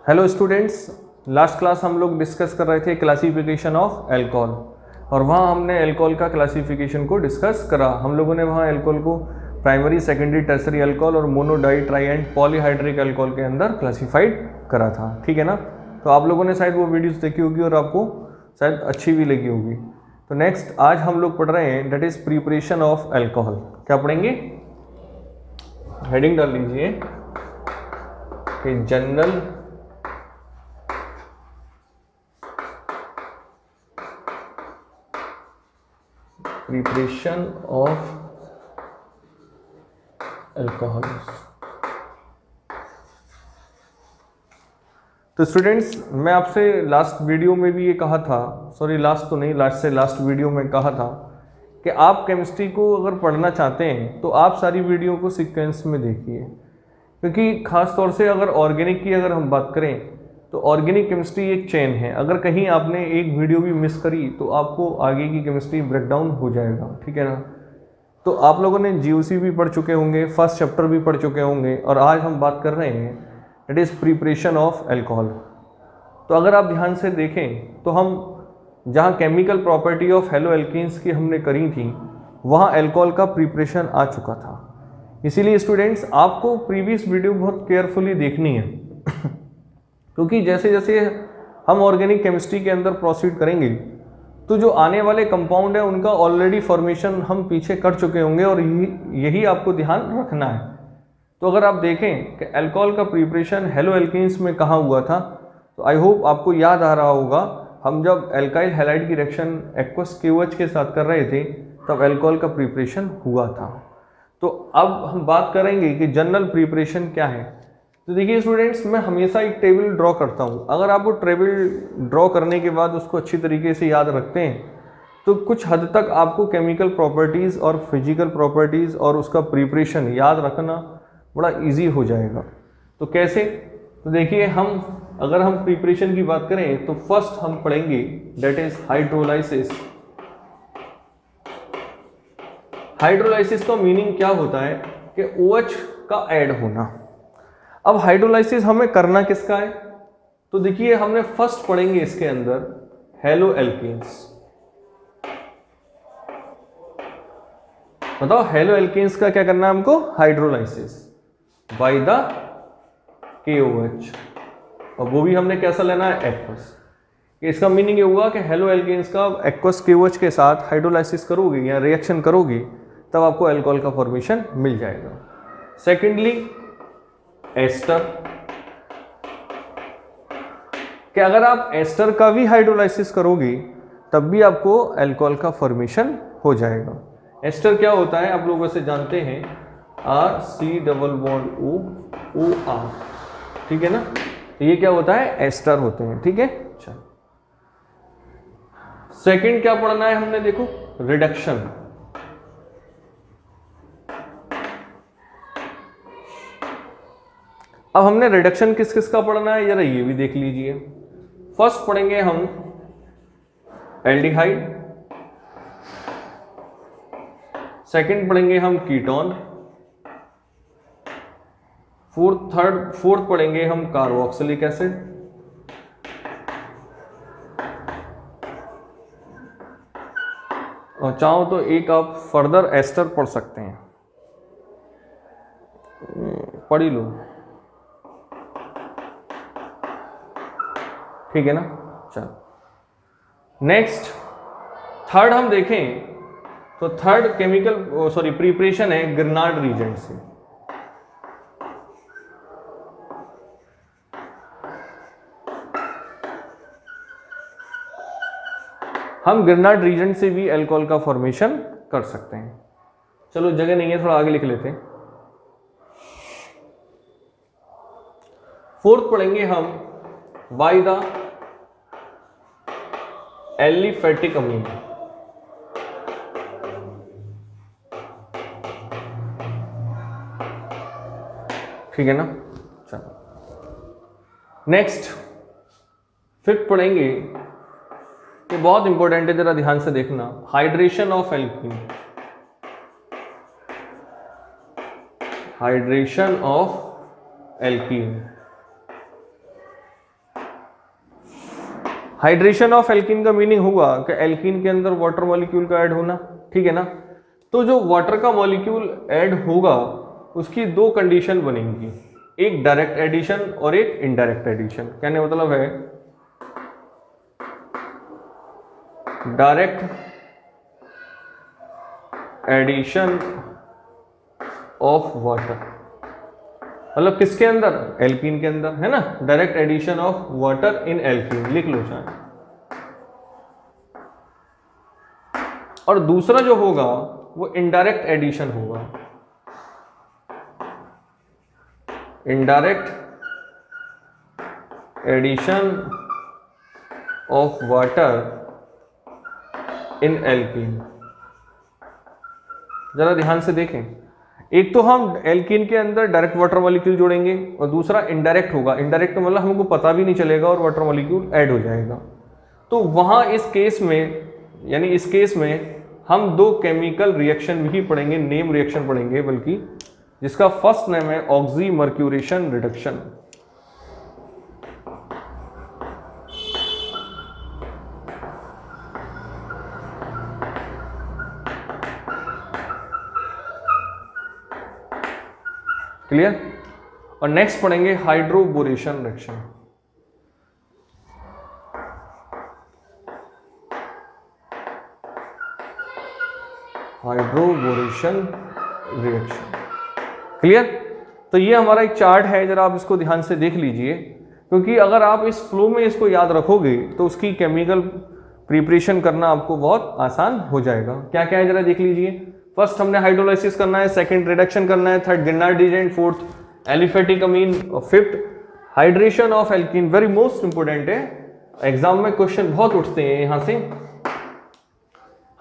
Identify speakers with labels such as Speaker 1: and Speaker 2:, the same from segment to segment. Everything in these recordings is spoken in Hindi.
Speaker 1: हेलो स्टूडेंट्स, लास्ट क्लास हम लोग डिस्कस कर रहे थे क्लासिफिकेशन ऑफ अल्कोहल और वहाँ हमने अल्कोहल का क्लासिफिकेशन को डिस्कस करा। हम लोगों ने वहाँ अल्कोहल को प्राइमरी, सेकेंडरी, टर्सरी अल्कोहल और mono, di, tri and polyhydric alcohol के अंदर क्लासिफाइड करा था। ठीक है ना। तो आप लोगों ने शायद वो वीडियोस देखी होगी और आपको शायद अच्छी भी लगी होगी। तो नेक्स्ट आज हम लोग पढ़ रहे हैं that is preparation of alcohol. क्या पढ़ेंगे? हेडिंग डाल लीजिए कि जनरल प्रिपरेशन ऑफ अल्कोहल। तो स्टूडेंट्स, मैं आपसे लास्ट वीडियो में भी ये कहा था, सॉरी लास्ट तो नहीं, लास्ट वीडियो में कहा था कि आप केमिस्ट्री को अगर पढ़ना चाहते हैं तो आप सारी वीडियो को सीक्वेंस में देखिए, क्योंकि ख़ास तौर से अगर ऑर्गेनिक की अगर हम बात करें तो ऑर्गेनिक केमिस्ट्री एक चेन है। अगर कहीं आपने एक वीडियो भी मिस करी तो आपको आगे की केमिस्ट्री ब्रेकडाउन हो जाएगा। ठीक है ना। तो आप लोगों ने जीओसी भी पढ़ चुके होंगे, फर्स्ट चैप्टर भी पढ़ चुके होंगे और आज हम बात कर रहे हैं that is preparation of alcohol. तो अगर आप ध्यान से देखें तो हम जहाँ chemical property of hello alkenes की हमने करी थी वहाँ अल्कोहल का प्रिपरेशन आ चुका था। इसीलिए स्टूडेंट्स आपको प्रीवियस वीडियो बहुत केयरफुली देखनी है क्योंकि जैसे जैसे हम ऑर्गेनिक केमिस्ट्री के अंदर प्रोसीड करेंगे तो जो आने वाले कंपाउंड है उनका ऑलरेडी फॉर्मेशन हम पीछे कर चुके होंगे और यही आपको ध्यान रखना है। तो अगर आप देखें कि अल्कोहल का प्रिपरेशन हेलो एल्कीन्स में कहाँ हुआ था तो आई होप आपको याद आ रहा होगा, हम जब एल्काइल हैलाइड की रिएक्शन एक्वस KOH के साथ कर रहे थे तब अल्कोहल का प्रिपरेशन हुआ था। तो अब हम बात करेंगे कि जनरल प्रिपरेशन क्या है। तो देखिए स्टूडेंट्स, मैं हमेशा एक टेबल ड्रॉ करता हूँ। अगर आप वो टेबल ड्रॉ करने के बाद उसको अच्छी तरीके से याद रखते हैं तो कुछ हद तक आपको केमिकल प्रॉपर्टीज़ और फिजिकल प्रॉपर्टीज़ और उसका प्रिपरेशन याद रखना बड़ा इजी हो जाएगा। तो कैसे? तो देखिए, अगर हम प्रिपरेशन की बात करें तो फर्स्ट हम पढ़ेंगे दैट इज हाइड्रोलाइसिस। हाइड्रोलाइसिस का मीनिंग क्या होता है कि OH का ऐड होना। अब हाइड्रोलाइसिस हमें करना किसका है? तो देखिए, हमने फर्स्ट पढ़ेंगे इसके अंदर हेलो एल्कीन्स। बताओ, हेलो एल्कीन्स का क्या करना है हमको? हाइड्रोलाइसिस बाय द KOH, और वो भी हमने कैसा लेना है? एक्वस। इसका मीनिंग ये हुआ कि हेलो एल्कीन्स का एक्वस KOH के साथ हाइड्रोलाइसिस करोगे या रिएक्शन करोगे तब आपको अल्कोहल का फॉर्मेशन मिल जाएगा। सेकेंडली एस्टर, कि अगर आप एस्टर का भी हाइड्रोलाइसिस करोगे तब भी आपको अल्कोहल का फॉर्मेशन हो जाएगा। एस्टर क्या होता है आप लोग वैसे जानते हैं, RC+O OR। ठीक है ना। तो ये क्या होता है? एस्टर होते हैं। ठीक है। अच्छा, सेकंड क्या पढ़ना है हमने? देखो, रिडक्शन। अब हमने रिडक्शन किस किस का पढ़ना है यार, ये भी देख लीजिए। फर्स्ट पढ़ेंगे हम एल्डिहाइड, सेकंड पढ़ेंगे हम कीटोन, फोर्थ पढ़ेंगे हम कार्बोक्सिलिक एसिड, और चाहो तो एक आप फर्दर एस्टर पढ़ सकते हैं, पढ़ ही लो। ठीक है ना। चलो नेक्स्ट, थर्ड हम देखें तो थर्ड प्रिपरेशन है ग्रेनाड रीजेंट से। हम ग्रेनाड रीजेंट से भी अल्कोहल का फॉर्मेशन कर सकते हैं। चलो, जगह नहीं है, थोड़ा आगे लिख लेते हैं। फोर्थ पढ़ेंगे हम बाय द एलिफेटिक अमीन। ठीक है ना। चलो नेक्स्ट, फिफ्थ पढ़ेंगे, ये बहुत इंपॉर्टेंट है, जरा ध्यान से देखना, hydration of alkene. Hydration of alkene. Hydration of alkene का मीनिंग होगा कि एल्कीन के अंदर वाटर मॉलिक्यूल का ऐड होना, ठीक है ना। तो जो वाटर का मॉलिक्यूल ऐड होगा उसकी दो कंडीशन बनेंगी, एक डायरेक्ट एडिशन और एक इनडायरेक्ट एडिशन। कहने का मतलब है डायरेक्ट एडिशन ऑफ वाटर, मतलब किसके अंदर, एल्कीन के अंदर, है ना। Direct addition of water in alkene लिख लो चाहे। और दूसरा जो होगा वो इनडायरेक्ट एडिशन होगा, indirect addition of water in alkene. जरा ध्यान से देखें, एक तो हम एल्कीन के अंदर डायरेक्ट वाटर मॉलिक्यूल जोड़ेंगे और दूसरा इनडायरेक्ट होगा। इनडायरेक्ट मतलब हमको पता भी नहीं चलेगा और वाटर मॉलिक्यूल ऐड हो जाएगा। तो वहां इस केस में, यानी इस केस में हम दो केमिकल रिएक्शन भी पढ़ेंगे, नेम रिएक्शन पढ़ेंगे बल्कि, जिसका फर्स्ट नेम है ऑक्सीमर्क्यूरेशन रिडक्शन। क्लियर। और नेक्स्ट पढ़ेंगे hydroboration reaction. Hydroboration reaction, clear. तो ये हमारा एक चार्ट है, जरा आप इसको ध्यान से देख लीजिए, क्योंकि अगर आप इस फ्लो में इसको याद रखोगे तो उसकी केमिकल प्रिपरेशन करना आपको बहुत आसान हो जाएगा। क्या क्या है जरा देख लीजिए। फर्स्ट हमने हाइड्रोलाइसिस करना है, सेकंड रिडक्शन करना है, थर्ड गिरनार्डिजेंट, फोर्थ एलिफेटिक अमीन, और fifth hydration of alkene. Very most important है, एग्जाम में क्वेश्चन बहुत उठते हैं यहां से।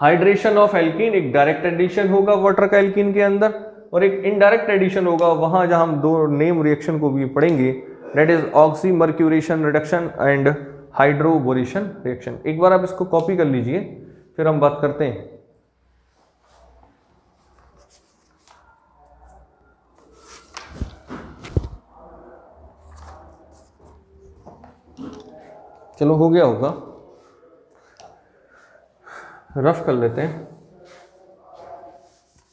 Speaker 1: हाइड्रेशन ऑफ एल्कीन एक डायरेक्ट एडिशन होगा वाटर का एल्कीन के अंदर, और एक इनडायरेक्ट एडिशन होगा वहां जहां हम दो नेम रिएक्शन को भी पढ़ेंगे, that is oxymercuration reduction and hydroboration reaction. एक बार आप इसको कॉपी कर लीजिए, फिर हम बात करते हैं। चलो हो गया होगा, रफ कर लेते हैं।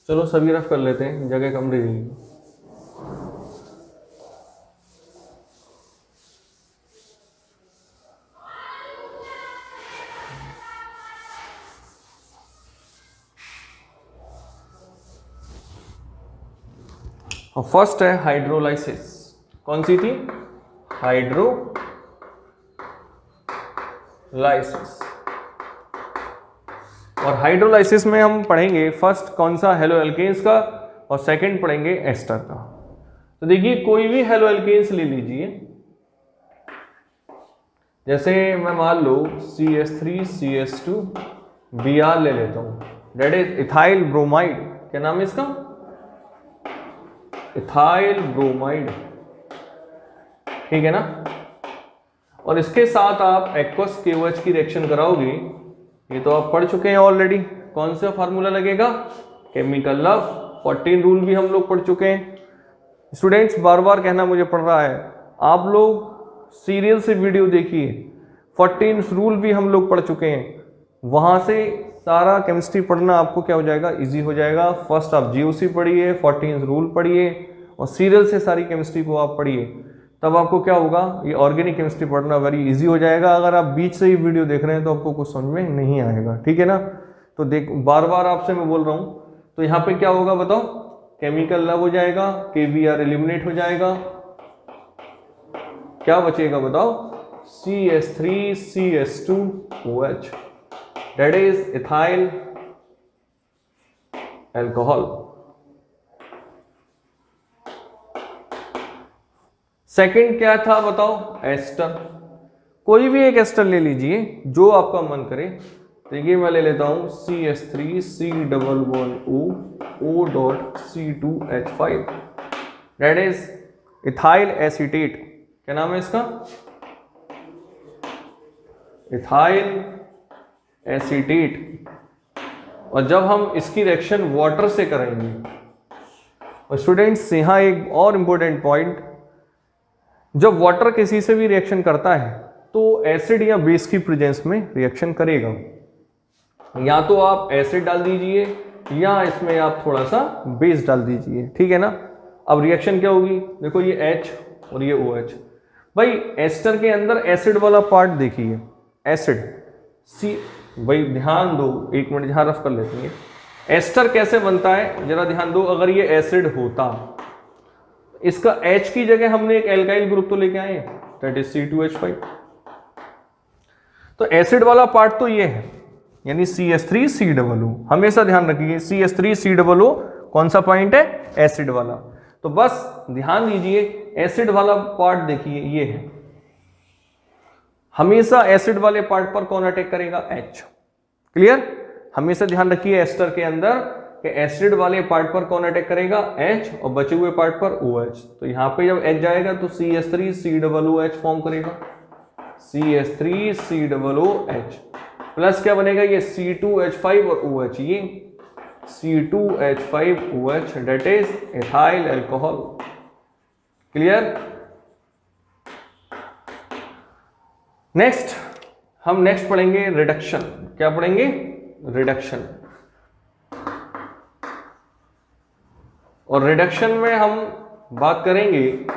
Speaker 1: चलो सभी रफ कर लेते हैं, जगह कम रहेगी। फर्स्ट है हाइड्रोलाइसिस। कौन सी थी? हाइड्रोलाइसिस। और हाइड्रोलाइसिस में हम पढ़ेंगे फर्स्ट कौन सा, हेलो एल्केन्स का, और सेकंड पढ़ेंगे एस्टर का। तो देखिए कोई भी हेलो एल्केन्स ले लीजिए, जैसे मैं मान लो CH3CH2 Br ले लेता हूं, दैट इज इथाइल ब्रोमाइड। क्या नाम है इसका? इथाइल ब्रोमाइड, ठीक है ना। और इसके साथ आप एक्वस KOH की रिएक्शन कराओगे, ये तो आप पढ़ चुके हैं ऑलरेडी। कौन सा फार्मूला लगेगा? केमिकल लव 14 रूल भी हम लोग पढ़ चुके हैं। स्टूडेंट्स बार बार कहना मुझे पड़ रहा है, आप लोग सीरियल से वीडियो देखिए, 14 रूल भी हम लोग पढ़ चुके हैं। वहां से सारा केमिस्ट्री पढ़ना आपको क्या हो जाएगा, इजी हो जाएगा। फर्स्ट आप GOC पढ़िए, 14 रूल पढ़िए और सीरियल से सारी केमिस्ट्री को आप पढ़िए, तब आपको क्या होगा, ये ऑर्गेनिक केमिस्ट्री पढ़ना वेरी इजी हो जाएगा। अगर आप बीच से ही वीडियो देख रहे हैं तो आपको कुछ समझ में नहीं आएगा, ठीक है ना। तो देख बार बार आपसे मैं बोल रहा हूँ, तो यहाँ पे क्या होगा बताओ, केमिकल लव हो जाएगा, KBr एलिमिनेट हो जाएगा, क्या बचेगा बताओ, CH3CH2OH, that is ethyl alcohol. Second क्या था बताओ, एस्टर। कोई भी एक एस्टर ले लीजिए जो आपका मन करे। देखिए मैं ले लेता हूं CH3C11O.C2H5, that is ethyl acetate. क्या नाम है इसका? Ethyl acetate. और जब हम इसकी रिएक्शन वाटर से करेंगे, और स्टूडेंट्स यहाँ एक और इंपॉर्टेंट पॉइंट, जब वाटर किसी से भी रिएक्शन करता है तो एसिड या बेस की प्रेजेंस में रिएक्शन करेगा। या तो आप एसिड डाल दीजिए या इसमें आप थोड़ा सा बेस डाल दीजिए, ठीक है ना। अब रिएक्शन क्या होगी, देखो ये H और ये OH। भाई एस्टर के अंदर एसिड वाला पार्ट देखिए, एसिड सी, भाई ध्यान दो, एक मिनट यहाँ रफ कर लेते हैं। एस्टर कैसे बनता है जरा ध्यान दो। अगर ये एसिड होता, इसका H की जगह हमने एक एल्काइल ग्रुप तो लेके आए, दैट इज C2H5। तो एसिड वाला पार्ट तो ये है, यानी CH3COO। हमेशा ध्यान रखिए CH3COO कौन सा पॉइंट है, एसिड वाला। तो बस ध्यान दीजिए, एसिड वाला पार्ट देखिए ये है। हमेशा एसिड वाले पार्ट पर कौन अटैक करेगा, H। क्लियर। हमेशा ध्यान रखिए एस्टर के अंदर कि एसिड वाले पार्ट पर कौन अटैक करेगा, H, और बचे हुए पार्ट पर OH। तो यहां पे जब H जाएगा तो CH3COOH फॉर्म करेगा, CH3COOH प्लस क्या बनेगा, ये C2H5 और OH, ये C2H5OH that is ethyl alcohol. Clear. Next हम पढ़ेंगे रिडक्शन। क्या पढ़ेंगे, रिडक्शन। और रिडक्शन में हम बात करेंगे कि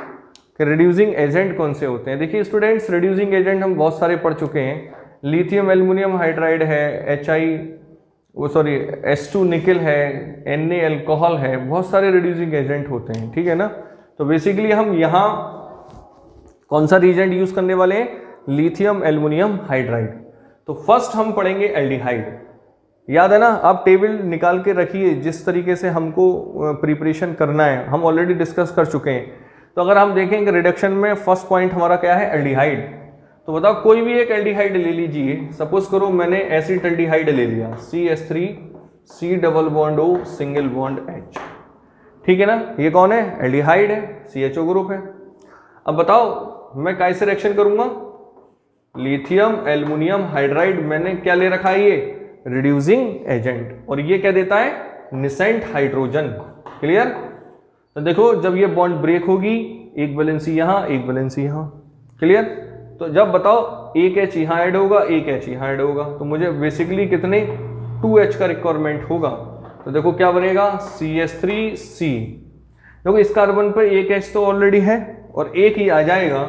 Speaker 1: रिड्यूसिंग एजेंट कौन से होते हैं। देखिए स्टूडेंट्स, रिड्यूसिंग एजेंट हम बहुत सारे पढ़ चुके हैं। लिथियम एल्युमिनियम हाइड्राइड है, H2 निकल है, Na अल्कोहल है, बहुत सारे रिड्यूसिंग एजेंट होते हैं, ठीक है ना। तो बेसिकली हम यहाँ कौन सा रिएजेंट यूज करने वाले हैं, लिथियम एल्युमिनियम हाइड्राइड। तो फर्स्ट हम पढ़ेंगे एल्डिहाइड। याद है ना, आप टेबल निकाल के रखिए जिस तरीके से हमको प्रिपरेशन करना है, हम ऑलरेडी डिस्कस कर चुके हैं। तो अगर हम देखें कि रिडक्शन में फर्स्ट पॉइंट हमारा क्या है, एल्डिहाइड। तो बताओ कोई भी एक एल्डिहाइड ले लीजिए। सपोज करो मैंने एसिटाल्डिहाइड ले लिया, CH3C≡O सिंगल बॉन्ड H, ठीक है ना। ये कौन है, एल्डिहाइड है, CHO ग्रुप है। अब बताओ मैं कैसे रिएक्शन करूंगा, लिथियम एल्युमिनियम हाइड्राइड मैंने क्या ले रखा है, ये रिड्यूसिंग एजेंट, और ये क्या देता है, निसेंट हाइड्रोजन। क्लियर। तो देखो जब ये बॉन्ड ब्रेक होगी, एक वैलेंसी यहां, एक वैलेंसी यहां। क्लियर। तो जब बताओ एक H यहां ऐड होगा, एक H यहां ऐड होगा, तो मुझे बेसिकली कितने 2H का रिक्वायरमेंट होगा। तो देखो क्या बनेगा, CH3C। देखो इस कार्बन पर एक H तो ऑलरेडी है और एक ही आ जाएगा,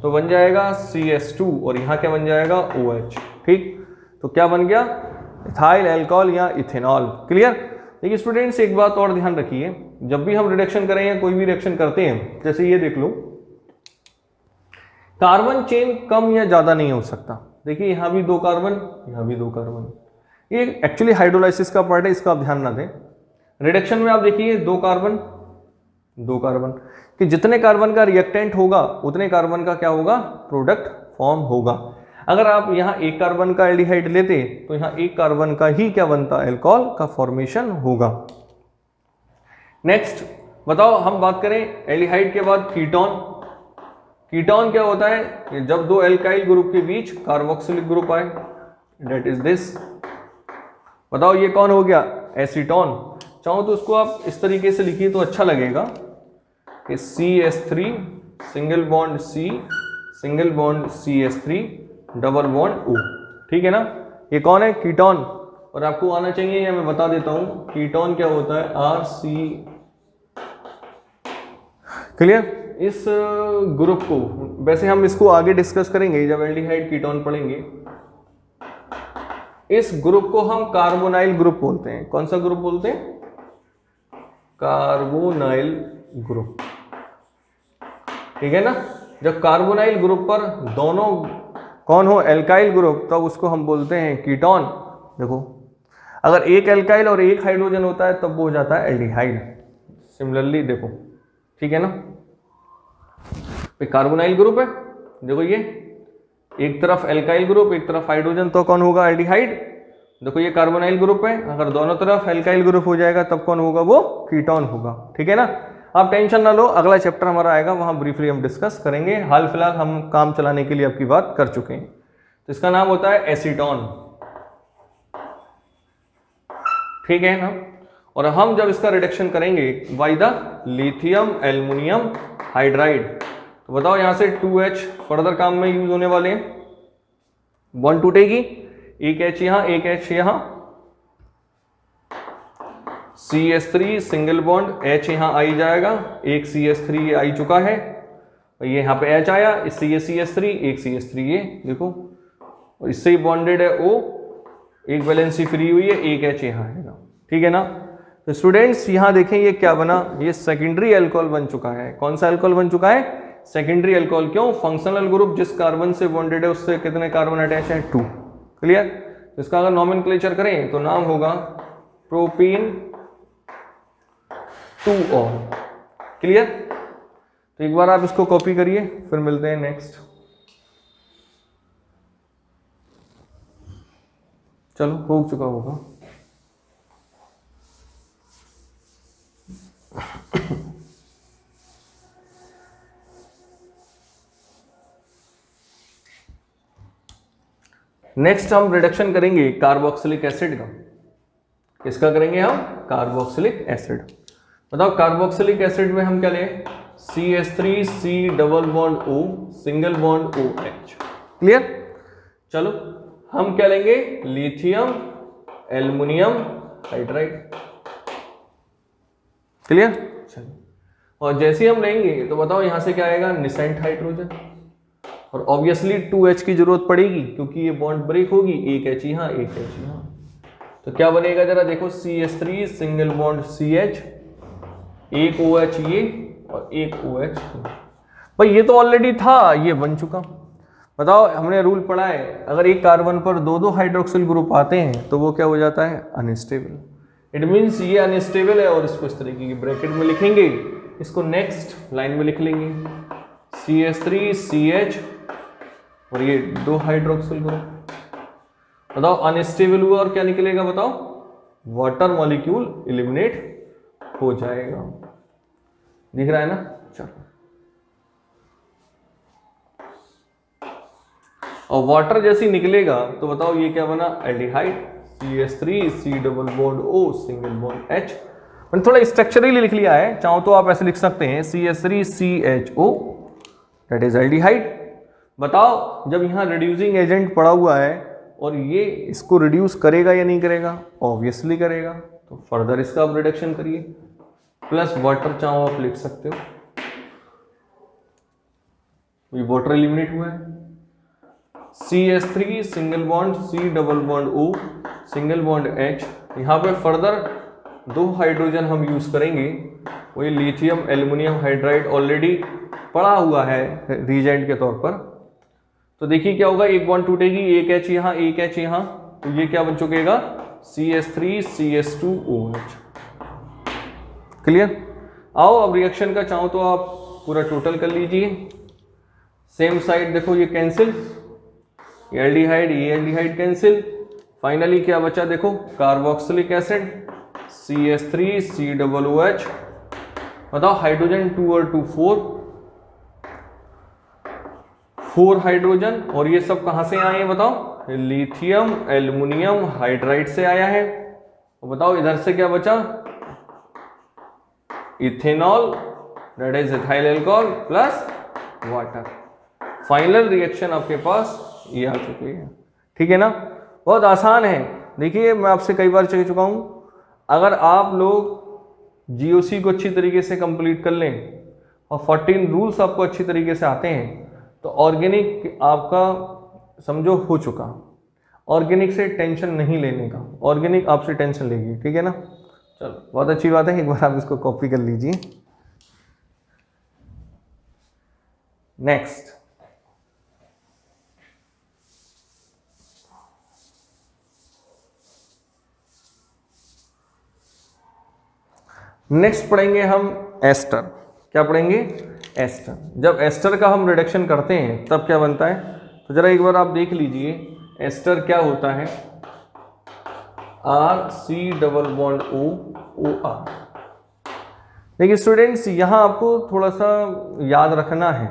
Speaker 1: तो बन जाएगा CH2, और यहाँ क्या बन जाएगा, OH। ठीक, तो क्या बन गया, इथाइल अल्कोहल या इथेनॉल। क्लियर। देखिए स्टूडेंट्स एक बात और ध्यान रखिए, जब भी हम रिडक्शन करें या कोई भी रिएक्शन करते हैं, जैसे ये देख लो, कार्बन चेन कम या ज्यादा नहीं हो सकता। देखिए यहां भी 2 कार्बन, यहां भी 2 कार्बन। ये एक्चुअली हाइड्रोलाइसिस का पार्ट है, इसका आप ध्यान ना दें। रिडक्शन में आप देखिए 2 कार्बन 2 कार्बन, कि जितने कार्बन का रिएक्टेंट होगा उतने कार्बन का क्या होगा, प्रोडक्ट फॉर्म होगा। अगर आप यहाँ 1 कार्बन का एल्डिहाइड लेते तो यहाँ 1 कार्बन का ही क्या बनता, अल्कोहल का फॉर्मेशन होगा। नेक्स्ट बताओ, हम बात करें एल्डिहाइड के बाद कीटोन। कीटोन क्या होता है, कि जब 2 एल्काइल ग्रुप के बीच कार्बोक्सिलिक ग्रुप आए, डेट इज दिस। बताओ ये कौन हो गया, एसीटोन। चाहो तो उसको आप इस तरीके से लिखिए तो अच्छा लगेगा कि CH3 single bond C single bond CH3 double bond O। ठीक है ना, ये कौन है, कीटोन। और आपको आना चाहिए, या मैं बता देता हूं, कीटोन क्या होता है, RC। क्लियर। इस ग्रुप को वैसे हम इसको आगे डिस्कस करेंगे जब एल्डिहाइड कीटोन पढ़ेंगे। इस ग्रुप को हम कार्बोनाइल ग्रुप बोलते हैं। कौन सा ग्रुप बोलते हैं, कार्बोनाइल ग्रुप। ठीक है ना। जब कार्बोनाइल ग्रुप पर दोनों कौन हो, एल्काइल ग्रुप, तब उसको हम बोलते हैं कीटोन। देखो अगर एक एल्काइल और एक हाइड्रोजन होता है तब वो हो जाता है एल्डिहाइड। सिमिलरली देखो, ठीक है ना, कार्बोनाइल ग्रुप है। देखो ये एक तरफ एल्काइल ग्रुप, एक तरफ हाइड्रोजन, तो कौन होगा, एल्डिहाइड। देखो ये कार्बोनाइल ग्रुप है, अगर दोनों तरफ एल्काइल ग्रुप हो जाएगा तब कौन होगा, वो कीटोन होगा। ठीक है ना। आप टेंशन ना लो, अगला चैप्टर हमारा आएगा, वहां ब्रीफली हम डिस्कस करेंगे। हाल फिलहाल हम काम चलाने के लिए आपकी बात कर चुके हैं। तो इसका नाम होता है एसीटोन। ठीक है ना। और हम जब इसका रिडक्शन करेंगे by the lithium aluminium hydride, तो बताओ यहां से 2H फर्दर काम में यूज होने वाले हैं। बॉन्ड टूटेगी, एक H यहाँ, एक H यहाँ, CH3 सिंगल बॉन्ड, H यहाँ आई जाएगा, एक CH3 ये आई चुका है, और ये यहाँ पे H आया, इससे ये CH3, एक CH3 ये देखो, और इससे ही बॉन्डेड है O, एक वैलेंसी फ्री हुई है, एक H यहाँ आएगा, ठीक है ना। तो स्टूडेंट्स यहाँ देखें ये क्या बना, ये सेकेंडरी अल्कोहल बन चुका है। कौन सा अल्कोहल बन चुका है? Secondary alcohol. क्यों? फंक्शनल ग्रुप जिस कार्बन से बॉन्डेड है उससे कितने कार्बन अटैच है? 2। क्लियर। इसका अगर नॉमेनक्लेचर करें तो नाम होगा प्रोपीन 2O। क्लियर। तो एक बार आप इसको कॉपी करिए, फिर मिलते हैं नेक्स्ट। चलो हो चुका होगा। नेक्स्ट हम रिडक्शन करेंगे कार्बोक्सिलिक एसिड का। किसका करेंगे हम? Carboxylic acid. बताओ कार्बोक्सिलिक एसिड में हम क्या लें? CH3C double bond O single bond OH। Clear. चलो हम क्या लेंगे? Lithium aluminium hydride. क्लियर। चलो, और जैसे ही हम लेंगे तो बताओ यहां से क्या आएगा? निसेंट हाइड्रोजन, और ऑब्वियसली 2H की जरूरत पड़ेगी क्योंकि ये बॉन्ड ब्रेक होगी, एक H यहाँ एक H यहाँ। तो क्या बनेगा जरा देखो, CH3 सिंगल बॉन्ड CH, एक OH ये और एक OH। भाई ये तो ऑलरेडी था, ये बन चुका। बताओ हमने रूल पढ़ा है, अगर एक कार्बन पर दो दो हाइड्रोक्सिल ग्रुप आते हैं तो वो क्या हो जाता है? अनस्टेबल। इट मीन्स ये अनस्टेबल है, और इसको इस तरीके की ब्रैकेट में लिखेंगे, इसको नेक्स्ट लाइन में लिख लेंगे CH3CH, और ये दो हाइड्रोक्सिल ग्रुप। बताओ अनस्टेबल हुआ और क्या निकलेगा? बताओ वाटर मॉलिक्यूल एलिमिनेट हो जाएगा। दिख रहा है ना? चलो, और वाटर जैसे निकलेगा तो बताओ ये क्या बना? Aldehyde. CH3C double bond O single bond H। मैंने थोड़ा स्ट्रक्चरली लिख लिया है, चाहो तो आप ऐसे लिख सकते हैं CH3CHO, दैट इज एल्डिहाइड। बताओ जब यहाँ रिड्यूसिंग एजेंट पड़ा हुआ है और ये इसको रिड्यूस करेगा या नहीं करेगा? ऑब्वियसली करेगा। तो फर्दर इसका आप रिडक्शन करिए, प्लस वाटर चाहो आप लिख सकते हो। ये वाटर एलिमिनेट हुआ है। CH3 single bond C double bond O single bond H। यहाँ पे फर्दर दो हाइड्रोजन हम यूज करेंगे, वही लिथियम एल्युमिनियम हाइड्राइड ऑलरेडी पड़ा हुआ है रीजेंट के तौर पर। तो देखिए क्या होगा, एक बॉन्ड टूटेगी, एक H यहाँ एक H यहाँ, तो ये क्या बन चुकेगा? CH3CH2OH। क्लियर। आओ अब रिएक्शन का चाहो तो आप पूरा टोटल कर लीजिए। सेम साइड देखो, ये कैंसिल, ये एल्डिहाइड ये एल्डिहाइड कैंसिल। फाइनली क्या बचा देखो? Carboxylic acid CH3COOH। बताओ हाइड्रोजन 2 और 2 4 हाइड्रोजन, और ये सब कहां से आए हैं बताओ? लिथियम एल्युमिनियम हाइड्राइड से आया है। और बताओ इधर से क्या बचा? Ethanol, that is ethyl alcohol plus water. Final reaction आपके पास ये आ चुकी है। ठीक है ना? बहुत आसान है। देखिए मैं आपसे कई बार कह चुका हूं, अगर आप लोग GOC को अच्छी तरीके से कंप्लीट कर लें और 14 रूल्स आपको अच्छी तरीके से आते हैं तो ऑर्गेनिक आपका समझो हो चुका। ऑर्गेनिक से टेंशन नहीं लेने का, ऑर्गेनिक आपसे टेंशन लेगी। ठीक है ना? चलो बहुत अच्छी बात है, एक बार आप इसको कॉपी कर लीजिए। नेक्स्ट पढ़ेंगे हम एस्टर। क्या पढ़ेंगे? एस्टर। जब एस्टर का हम रिडक्शन करते हैं तब क्या बनता है, तो जरा एक बार आप देख लीजिए एस्टर क्या होता है। RC double bond OR। देखिए स्टूडेंट्स यहाँ आपको थोड़ा सा याद रखना है,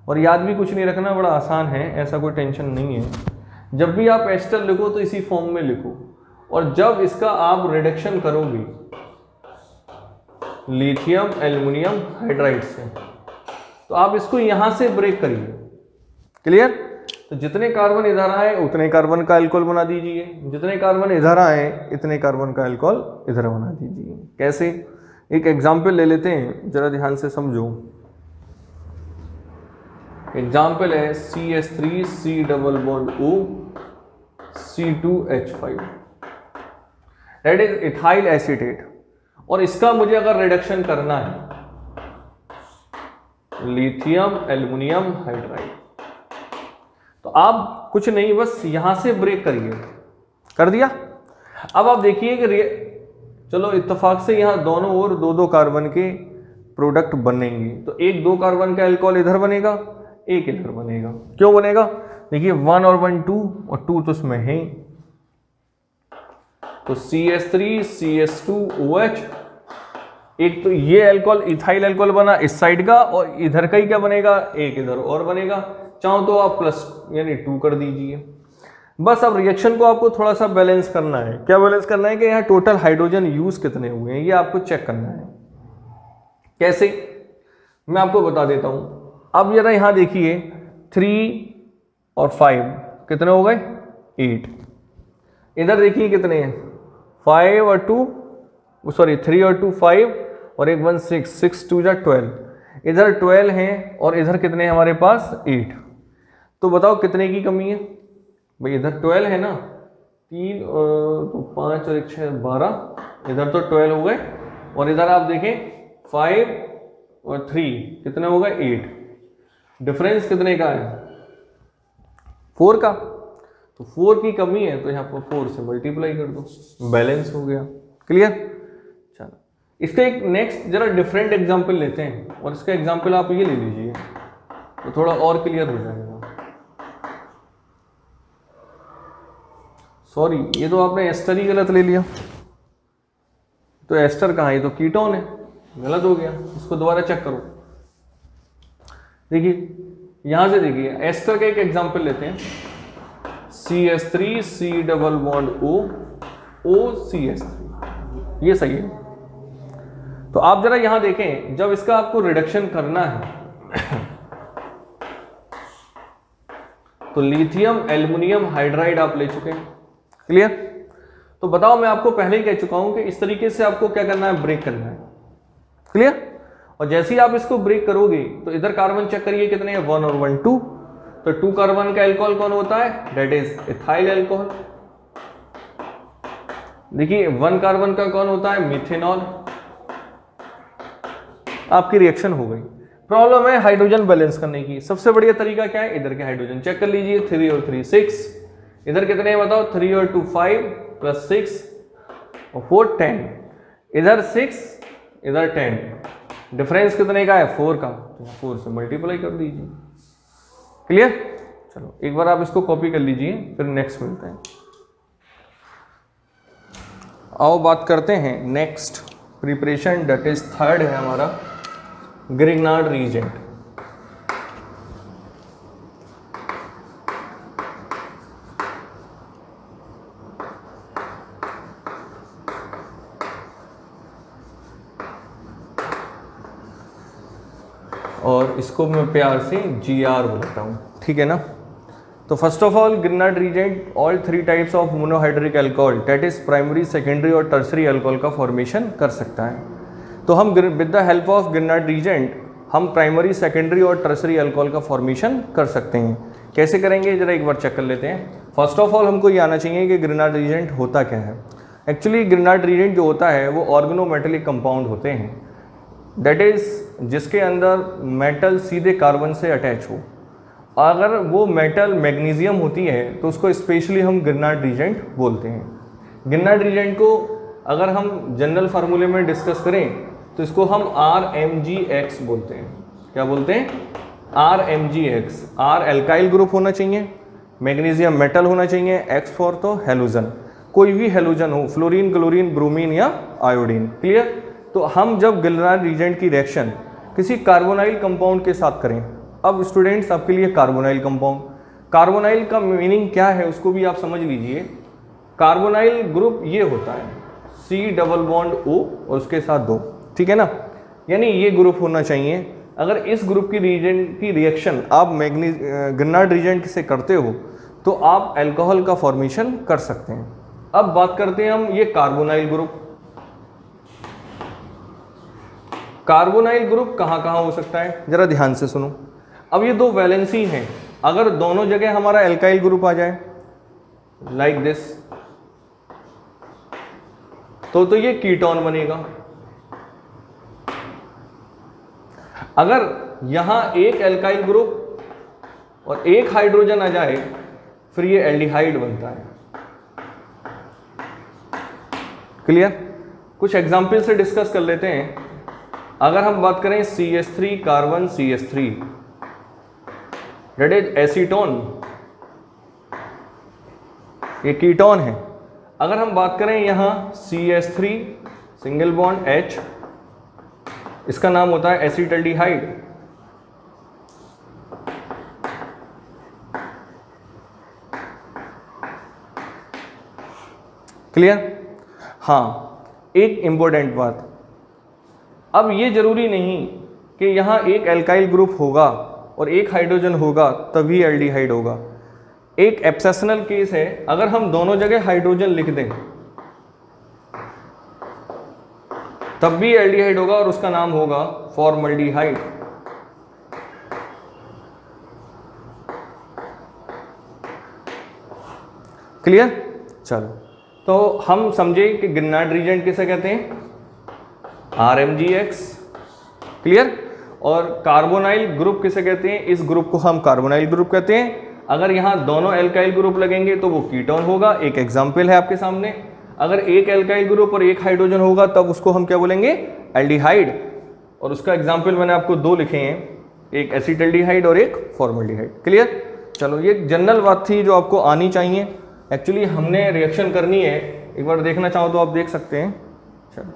Speaker 1: और याद भी कुछ नहीं रखना, बड़ा आसान है, ऐसा कोई टेंशन नहीं है। जब भी आप एस्टर लिखो तो इसी फॉर्म में लिखो, और जब इसका आप रिडक्शन करोगे लिथियम एल्युमिनियम हाइड्राइड से, तो आप इसको यहां से ब्रेक करिए। क्लियर? तो जितने कार्बन इधर आए उतने कार्बन का अल्कोहल बना दीजिए, जितने कार्बन इधर आए इतने कार्बन का अल्कोहल इधर बना दीजिए। कैसे? एक एग्जाम्पल ले लेते हैं, जरा ध्यान से समझो। एग्जाम्पल है CH3 C double bond O C2H5, that is ethyl acetate. और इसका मुझे अगर रिडक्शन करना है, लिथियम एल्युमिनियम हाइड्राइड, तो आप कुछ नहीं बस यहां से ब्रेक करिए, कर दिया। अब आप देखिए कि चलो इत्तेफाक से यहां दोनों ओर दो दो कार्बन के प्रोडक्ट बनेंगे, तो एक 2 कार्बन का अल्कोहल इधर बनेगा, एक इधर बनेगा। क्यों बनेगा? देखिए 1 और 1 2 और 2 तो उसमें है, तो CH3 CH2OH, एक तो ये अल्कोहल इथाइल अल्कोहल बना इस साइड का, और इधर का ही क्या बनेगा, एक इधर और बनेगा। चाहो तो आप प्लस यानी 2 कर दीजिए। बस अब रिएक्शन को आपको थोड़ा सा बैलेंस करना है। क्या बैलेंस करना है कि यहाँ टोटल हाइड्रोजन यूज कितने हुए हैं, ये आपको चेक करना है। कैसे? मैं आपको बता देता हूं। अब जरा यहां देखिए 3 और 5 कितने हो गए, 8। इधर देखिए कितने हैं, 5 और 2 सॉरी 3 और 2 5 और एक 1 6, 6 2 जा 12। इधर 12 हैं और इधर कितने हैं हमारे पास, 8। तो बताओ कितने की कमी है भाई? इधर 12 है ना, 3 तो 5 और 1 6 12, इधर तो 12 हो गए, और इधर आप देखें 5 और 3 कितने हो गए, 8। डिफरेंस कितने का है, 4 का। तो 4 की कमी है, तो यहाँ पर 4 से मल्टीप्लाई कर दो, बैलेंस हो गया। क्लियर? चलो इसका एक नेक्स्ट जरा डिफरेंट एग्जांपल लेते हैं, और इसका एग्जांपल आप ये ले लीजिए तो थोड़ा और क्लियर हो जाएगा। सॉरी, ये तो आपने एस्टर ही गलत ले लिया। तो एस्टर कहाँ है, ये तो कीटोन है, गलत हो गया। इसको दोबारा चेक करो। देखिए यहां से देखिए एस्टर का एक एग्जांपल लेते हैं, CH3 C double bond O OCH3, ये सही है। तो आप जरा यहां देखें, जब इसका आपको रिडक्शन करना है तो लिथियम एल्युमिनियम हाइड्राइड आप ले चुके हैं। क्लियर? तो बताओ, मैं आपको पहले ही कह चुका हूं कि इस तरीके से आपको क्या करना है, ब्रेक करना है। क्लियर? और जैसे ही आप इसको ब्रेक करोगे तो इधर कार्बन चेक करिए कितने हैं, 1 और 1 2। तो 2 कार्बन का अल्कोहल कौन होता है, दैट इज इथाइल अल्कोहल। देखिए 1 कार्बन का कौन होता है, मिथेनॉल। आपकी रिएक्शन हो गई। प्रॉब्लम है हाइड्रोजन बैलेंस करने की। सबसे बढ़िया तरीका क्या है, इधर के हाइड्रोजन चेक कर लीजिए, 3 और 3 6, इधर कितने हैं बताओ, 3 और 2 5 प्लस 6 और 4 10, इधर 6 इधर 10, डिफरेंस कितने का है, 4 का, तो 4 से मल्टीप्लाई कर दीजिए। क्लियर? चलो एक बार आप इसको कॉपी कर लीजिए, फिर नेक्स्ट मिलते हैं। आओ बात करते हैं next preparation, that is third है हमारा ग्रिग्नार्ड रीजेंट। और इसको मैं प्यार से GR बोलता हूँ, ठीक है ना। तो first of all Grignard reagent all 3 types of monohydric alcohol, that is primary secondary और टर्सरी अल्कोहल का फॉर्मेशन कर सकता है। तो हम with the help of Grignard reagent हम प्राइमरी सेकेंडरी और टर्सरी अल्कोहल का फॉर्मेशन कर सकते हैं। कैसे करेंगे जरा एक बार चेक कर लेते हैं। फर्स्ट ऑफ ऑल हमको ये आना चाहिए कि ग्रिग्नार्ड रीजेंट होता क्या है। एक्चुअली ग्रिग्नार्ड रीजेंट जो होता है वो ऑर्गेनोमेटेलिक कंपाउंड होते हैं, दैट इज जिसके अंदर मेटल सीधे कार्बन से अटैच हो। अगर वो मेटल मैग्नीशियम होती है तो उसको स्पेशली हम ग्रिग्नार्ड रीजेंट बोलते हैं। ग्रिग्नार्ड रीजेंट को अगर हम जनरल फार्मूले में डिस्कस करें तो इसको हम RMgX बोलते हैं। क्या बोलते हैं? RMgX। R एल्काइल ग्रुप होना चाहिए, मैग्नीशियम मेटल होना चाहिए, X फॉर तो हेलोजन, कोई भी हेलोजन हो, फ्लोरीन, क्लोरीन, ब्रोमीन या आयोडीन। क्लियर? तो हम जब ग्रिग्नार्ड रीजेंट की रिएक्शन किसी कार्बोनाइल कंपाउंड के साथ करें, अब स्टूडेंट्स आपके लिए कार्बोनाइल कंपाउंड, कार्बोनाइल का मीनिंग क्या है उसको भी आप समझ लीजिए। कार्बोनाइल ग्रुप ये होता है C डबल बॉन्ड O और उसके साथ 2, ठीक है ना। यानी ये ग्रुप होना चाहिए। अगर इस ग्रुप की रीजेंट की रिएक्शन आप ग्रिनार्ड रीजेंट से करते हो तो आप अल्कोहल का फॉर्मेशन कर सकते हैं। अब बात करते हैं हम ये कार्बोनाइल ग्रुप। कार्बोनाइल ग्रुप कहाँ कहाँ हो सकता है, जरा ध्यान से सुनो। अब ये दो वैलेंसी हैं, अगर दोनों जगह हमारा एल्काइल ग्रुप आ जाए लाइक दिस तो ये कीटोन बनेगा। अगर यहां एक एल्काइल ग्रुप और एक हाइड्रोजन आ जाए फिर ये एल्डिहाइड बनता है। क्लियर? कुछ एग्जाम्पल से डिस्कस कर लेते हैं। अगर हम बात करें CH3 carbon CH3 that is acetone, ये कीटोन है। अगर हम बात करें यहां CH3 सिंगल बॉन्ड H, इसका नाम होता है एसिटल्डिहाइड। क्लियर? हाँ, एक इंपॉर्टेंट बात, अब ये जरूरी नहीं कि यहां एक एल्काइल ग्रुप होगा और एक हाइड्रोजन होगा तभी एल्डिहाइड होगा। एक एक्सेप्शनल केस है, अगर हम दोनों जगह हाइड्रोजन लिख दें तब भी एल्डिहाइड होगा और उसका नाम होगा फॉर्मल्डिहाइड। क्लियर? चलो, तो हम समझे कि ग्रिनार्ड रीजेंट किसे कहते हैं, RMGX। क्लियर? और कार्बोनाइल ग्रुप किसे कहते हैं, इस ग्रुप को हम कार्बोनाइल ग्रुप कहते हैं। अगर यहाँ दोनों एल्काइल ग्रुप लगेंगे तो वो कीटोन होगा। एक एग्जाम्पल है आपके सामने, अगर एक एल्काइल ग्रुप और एक हाइड्रोजन होगा तब उसको हम क्या बोलेंगे, एल्डिहाइड। और उसका एग्जाम्पल मैंने आपको दो लिखे हैं, एक एसिटल्डिहाइड और एक फॉर्मल्डिहाइड। क्लियर? चलो, ये जनरल बात थी जो आपको आनी चाहिए। एक्चुअली हमने रिएक्शन करनी है, एक बार देखना चाहो तो आप देख सकते हैं। चलो,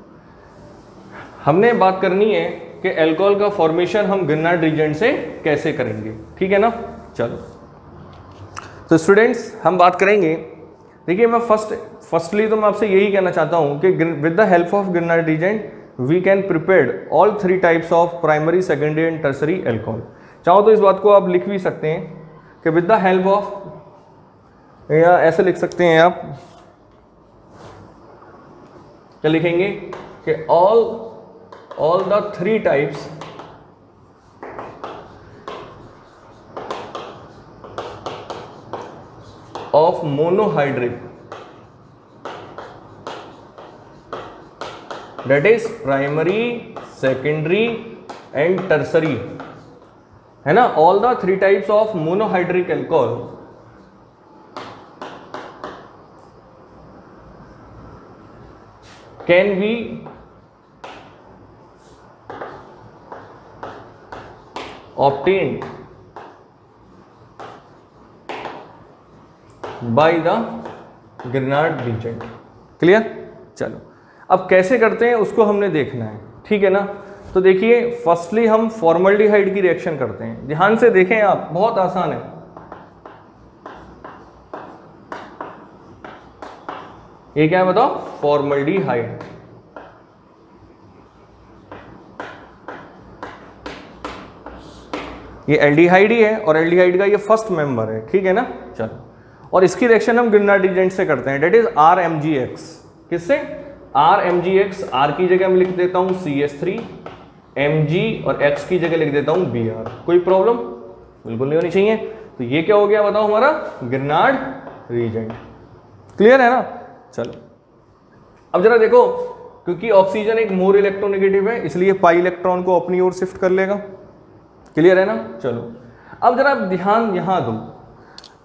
Speaker 1: हमने बात करनी है कि अल्कोहल का फॉर्मेशन हम ग्रिनार्ड रीजेंट से कैसे करेंगे। ठीक है ना? चलो, तो स्टूडेंट्स हम बात करेंगे। देखिए, मैं फर्स्टली तो मैं आपसे यही कहना चाहता हूं कि with the help of Grignard reagent we can prepare all 3 types of primary, secondary and tertiary alcohol. चाहो तो इस बात को आप लिख भी सकते हैं कि विद द हेल्प ऑफ, या ऐसे लिख सकते हैं आप, क्या लिखेंगे कि all the 3 types of monohydric, that is primary, secondary and tertiary, है ना। all the 3 types of monohydric alcohol can be obtained by the Grignard reagent. Clear? चलो, अब कैसे करते हैं उसको हमने देखना है। ठीक है ना? तो देखिए, फर्स्टली हम फॉर्मल्डिहाइड की रिएक्शन करते हैं। ध्यान से देखें आप, बहुत आसान है। ये क्या है बताओ, फॉर्मल्डिहाइड। ये एल्डिहाइड ही है और एल्डिहाइड का ये फर्स्ट मेंबर है। ठीक है ना? चलो, और इसकी रिएक्शन हम ग्रिनार्ड रीजेंट से करते हैं, डेट इज RMGX। किससे? RMGX। R की जगह मैं लिख देता हूं CH3, Mg और X की जगह लिख देता हूं Br। कोई प्रॉब्लम बिल्कुल नहीं होनी चाहिए। तो ये क्या हो गया बताओ, हमारा ग्रिनार्ड रीजेंट। क्लियर है ना? चलो, अब जरा देखो, क्योंकि ऑक्सीजन एक मोर इलेक्ट्रोनेगेटिव है इसलिए पाई इलेक्ट्रॉन को अपनी ओर शिफ्ट कर लेगा। क्लियर है ना? चलो, अब जरा ध्यान यहां दो।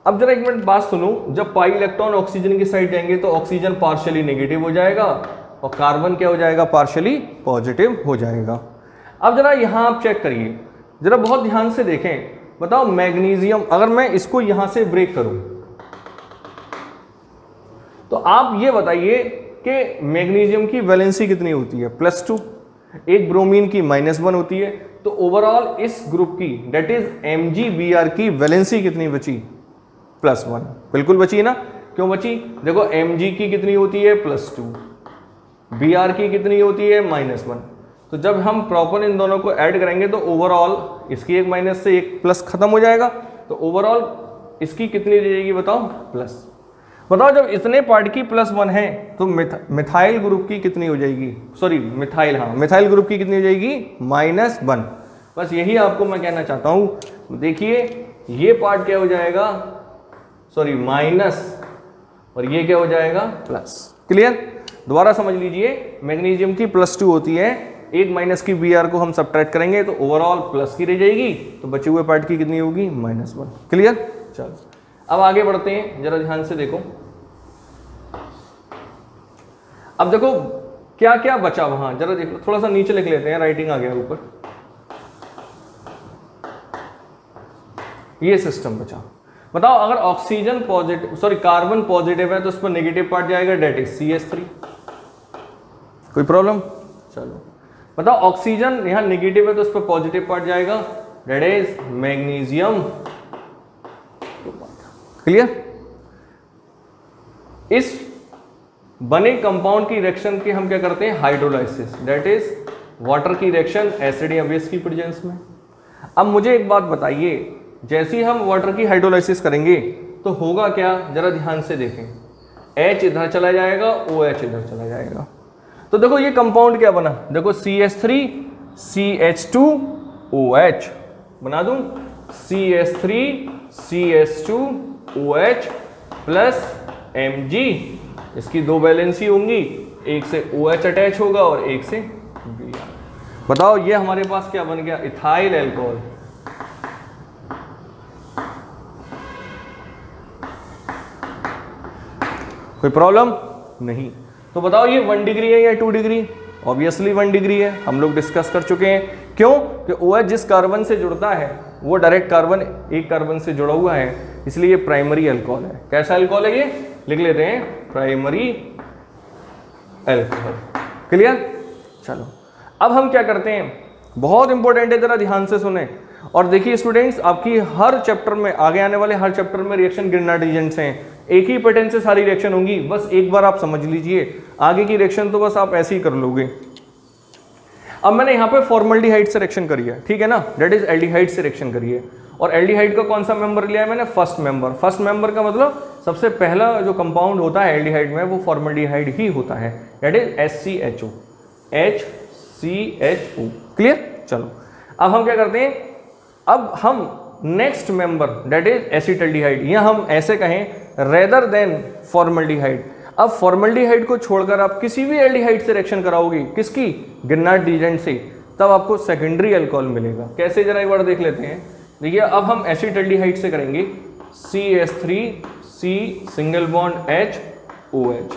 Speaker 1: अब जरा एक मिनट बात सुनो, जब पाई इलेक्ट्रॉन ऑक्सीजन की साइड जाएंगे तो ऑक्सीजन पार्शियली नेगेटिव हो जाएगा और कार्बन क्या हो जाएगा, पार्शियली पॉजिटिव हो जाएगा। अब जरा यहां आप चेक करिए, जरा बहुत ध्यान से देखें। बताओ, मैग्नीशियम, अगर मैं इसको यहां से ब्रेक करूं तो आप ये बताइए कि मैग्नीशियम की वैलेंसी कितनी होती है, +2। एक ब्रोमीन की -1 होती है। तो ओवरऑल इस ग्रुप की, डेट इज MgBr की वैलेंसी कितनी बची, +1। बिल्कुल बची ना? क्यों बची? देखो, Mg की कितनी होती है, +2, Br की कितनी होती है, -1। तो जब हम प्रॉपर इन दोनों को ऐड करेंगे तो ओवरऑल इसकी एक माइनस से एक प्लस खत्म हो जाएगा, तो ओवरऑल इसकी कितनी रह जाएगी बताओ, प्लस। बताओ जब इतने पार्ट की +1 है तो मिथाइल ग्रुप की कितनी हो जाएगी, सॉरी मिथाइल, हाँ मिथाइल ग्रुप की कितनी हो जाएगी, -1। बस यही आपको मैं कहना चाहता हूँ। देखिए ये पार्ट क्या हो जाएगा, सॉरी माइनस, और ये क्या हो जाएगा, प्लस। क्लियर? दोबारा समझ लीजिए, मैग्नीशियम की +2 होती है, एक माइनस की Br को हम सब्ट्रैक्ट करेंगे तो ओवरऑल प्लस की रह जाएगी, तो बचे हुए पार्ट की कितनी होगी, -1। क्लियर? चलो अब आगे बढ़ते हैं, जरा ध्यान से देखो। अब देखो क्या क्या बचा वहां, जरा देखो, थोड़ा सा नीचे लिख लेते हैं, राइटिंग आ गया ऊपर। ये सिस्टम बचा। बताओ अगर oxygen positive, sorry carbon positive है तो उस पर नेगेटिव पार्ट जाएगा, डेट इज CH3। कोई प्रॉब्लम? चलो बताओ ऑक्सीजन यहां नेगेटिव है तो उस पर पॉजिटिव पार्ट जाएगा, डेट इज मैग्नीशियम। क्लियर? इस बने कंपाउंड की रिएक्शन की हम क्या करते हैं, हाइड्रोलाइसिस, डेट इज वाटर की रिएक्शन एसिड या बेस की प्रेजेंस में। अब मुझे एक बात बताइए, जैसे ही हम वाटर की हाइड्रोलाइसिस करेंगे तो होगा क्या, जरा ध्यान से देखें। H इधर चला जाएगा, OH इधर चला जाएगा, तो देखो ये कंपाउंड क्या बना, देखो CH3 CH2 OH बना दूं, CH3 CH2 OH plus Mg, इसकी दो वैलेंसी होंगी, एक से OH अटैच होगा और एक से Br। बताओ ये हमारे पास क्या बन गया, इथाइल एल्कोहल। कोई प्रॉब्लम नहीं? तो बताओ ये 1 डिग्री है या 2 डिग्री? ऑब्वियसली 1 डिग्री है, हम लोग डिस्कस कर चुके हैं। क्यों? कि OH जिस कार्बन से जुड़ता है वो डायरेक्ट कार्बन एक कार्बन से जुड़ा हुआ है, इसलिए ये प्राइमरी अल्कोहल है। कैसा अल्कोहल है ये, लिख लेते हैं, प्राइमरी अल्कोहल। क्लियर? चलो अब हम क्या करते हैं, बहुत इंपॉर्टेंट है, जरा ध्यान से सुने और देखिए स्टूडेंट्स, आपकी हर चैप्टर में, आगे आने वाले हर चैप्टर में रिएक्शन गिरनार्ड एजेंट्स हैं, एक ही पैटर्न से सारी रिएक्शन होंगी, बस एक बार आप समझ लीजिए, आगे की रिएक्शन तो बस आप ऐसे ही कर लोगे। अब मैंने यहाँ पे फॉर्मल्डिहाइड से रिएक्शन करी है, ठीक है ना, डेट इज एल्डिहाइड से रिएक्शन करी है, और एल्डिहाइड का कौन सा मेंबर लिया है मैंने, फर्स्ट मेंबर। फर्स्ट मेंबर का मतलब सबसे पहला जो कंपाउंड होता है एल्डिहाइड में वो फॉर्मल्डिहाइड ही होता है, that is HCHO, HCHO। Clear? चलो अब हम क्या करते हैं, अब हम next member that is acetaldehyde, या हम ऐसे कहें रेदर देन फॉर्मल्डिहाइड। अब फॉर्मल्डिहाइड को छोड़कर आप किसी भी एल्डिहाइड से रिएक्शन कराओगे, किसकी, गिरनार्ड एजेंट से, तब आपको सेकेंडरी अल्कोहल मिलेगा। कैसे, जरा एक बार देख लेते हैं। देखिए अब हम एसिटल्डिहाइड से करेंगे, CH3C single bond H OH।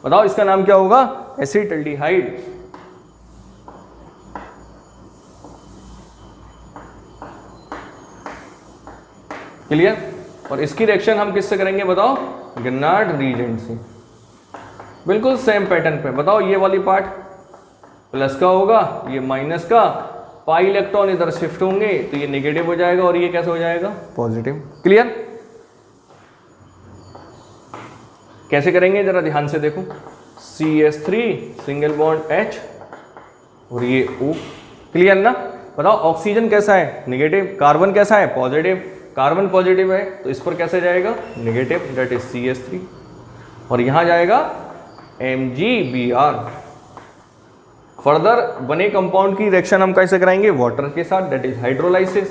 Speaker 1: बताओ इसका नाम क्या होगा, एसिटल्डिहाइड। क्लियर? और इसकी रिएक्शन हम किससे करेंगे बताओ, गिरनार्ड रीजेंट से। बिल्कुल सेम पैटर्न पे। बताओ ये वाली पार्ट प्लस का होगा, ये माइनस का, पाई इलेक्ट्रॉन इधर शिफ्ट होंगे तो ये नेगेटिव हो जाएगा और ये कैसे हो जाएगा, पॉजिटिव। क्लियर? कैसे करेंगे जरा ध्यान से देखो, CH3 सिंगल बॉन्ड H और ये O। क्लियर ना? बताओ ऑक्सीजन कैसा है, नेगेटिव, कार्बन कैसा है, पॉजिटिव। कार्बन पॉजिटिव है तो इस पर कैसे जाएगा, नेगेटिव, डेट इज CH3, और यहां जाएगा MgBr। फर्दर बने कंपाउंड की रिएक्शन हम कैसे कराएंगे, वाटर के साथ, डेट इज हाइड्रोलाइसिस।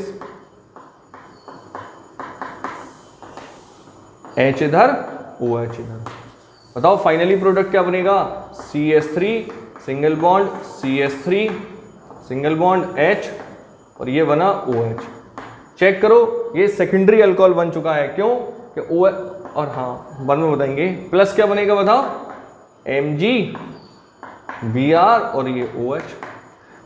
Speaker 1: H इधर, OH इधर। बताओ फाइनली प्रोडक्ट क्या बनेगा, CH3 single bond CH3 single bond H और ये बना OH। चेक करो ये सेकेंडरी अल्कोहल बन चुका है। क्यों? कि OH, और हाँ बाद में बताएंगे। प्लस क्या बनेगा बताओ, MgBr और ये OH।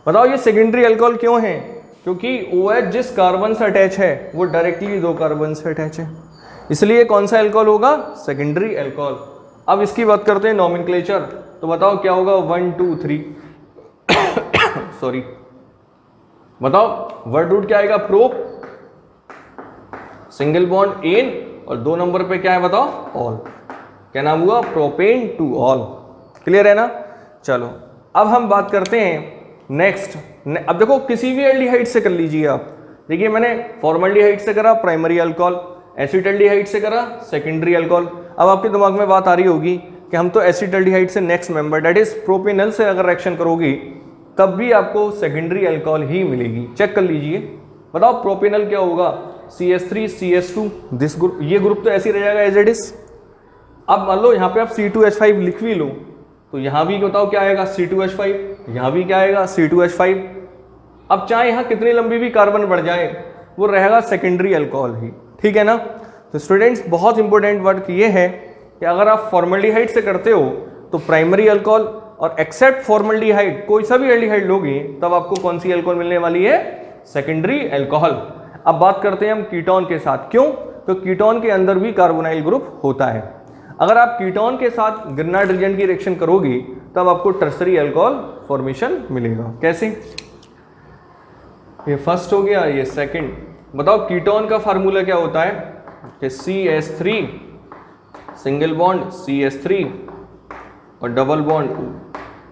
Speaker 1: बताओ ये सेकेंडरी अल्कोहल क्यों है, क्योंकि OH जिस कार्बन से अटैच है वो डायरेक्टली दो कार्बन से अटैच है, इसलिए कौन सा अल्कोहल होगा, सेकेंडरी अल्कोहल। अब इसकी बात करते हैं नॉमेनक्लेचर। तो बताओ क्या होगा, 1 2 3 सॉरी, बताओ वर्ड रूट क्या आएगा, प्रोप, सिंगल बॉन्ड एन, और 2 नंबर पे क्या है बताओ, ऑल। क्या नाम हुआ, प्रोपेन टू ऑल। क्लियर है ना? चलो अब हम बात करते हैं नेक्स्ट अब देखो किसी भी एल्डिहाइड से कर लीजिए आप। देखिए मैंने फॉर्मल्डिहाइड से करा प्राइमरी अल्कोहल, एसिटल्डिहाइड से करा सेकेंडरी अल्कोहल। अब आपके दिमाग में बात आ रही होगी कि हम तो एसिटल्डिहाइड से next member that is propanal से अगर रिएक्शन करोगी तब भी आपको सेकेंडरी अल्कोहल ही मिलेगी। चेक कर लीजिए, बताओ प्रोपेनल क्या होगा, CH3 CH2 दिस ग्रुप, ये ग्रुप तो ऐसे ही रह जाएगा एज इट इज। अब मान लो यहाँ पे आप C2H5 लिख भी लो तो यहाँ भी बताओ क्या आएगा C2H5, यहाँ भी क्या आएगा C2H5। अब चाहे यहाँ कितनी लंबी भी कार्बन बढ़ जाए वो रहेगा सेकेंडरी अल्कोहल ही, ठीक है ना। तो स्टूडेंट्स बहुत इंपॉर्टेंट वर्ड ये है कि अगर आप फॉर्मल्डिहाइड से करते हो तो प्राइमरी अल्कोहल, और एक्सेप्ट फॉर्मल्डिहाइड कोई सा भी एल्डिहाइड लोगे तब आपको कौन सी अल्कोहल मिलने वाली है, सेकेंडरी अल्कोहल। अब बात करते हैं हम कीटोन के साथ, क्यों, तो कीटोन के अंदर भी कार्बोनाइल ग्रुप होता है। अगर आप कीटोन के साथ ग्रिनार्ड रीजेंट की रिएक्शन करोगे तब आपको टर्सरी अल्कोहल फॉर्मेशन मिलेगा। कैसे, ये फर्स्ट हो गया, ये सेकंड। बताओ कीटोन का फार्मूला क्या होता है कि CH3 सिंगल बॉन्ड CH3 और double bond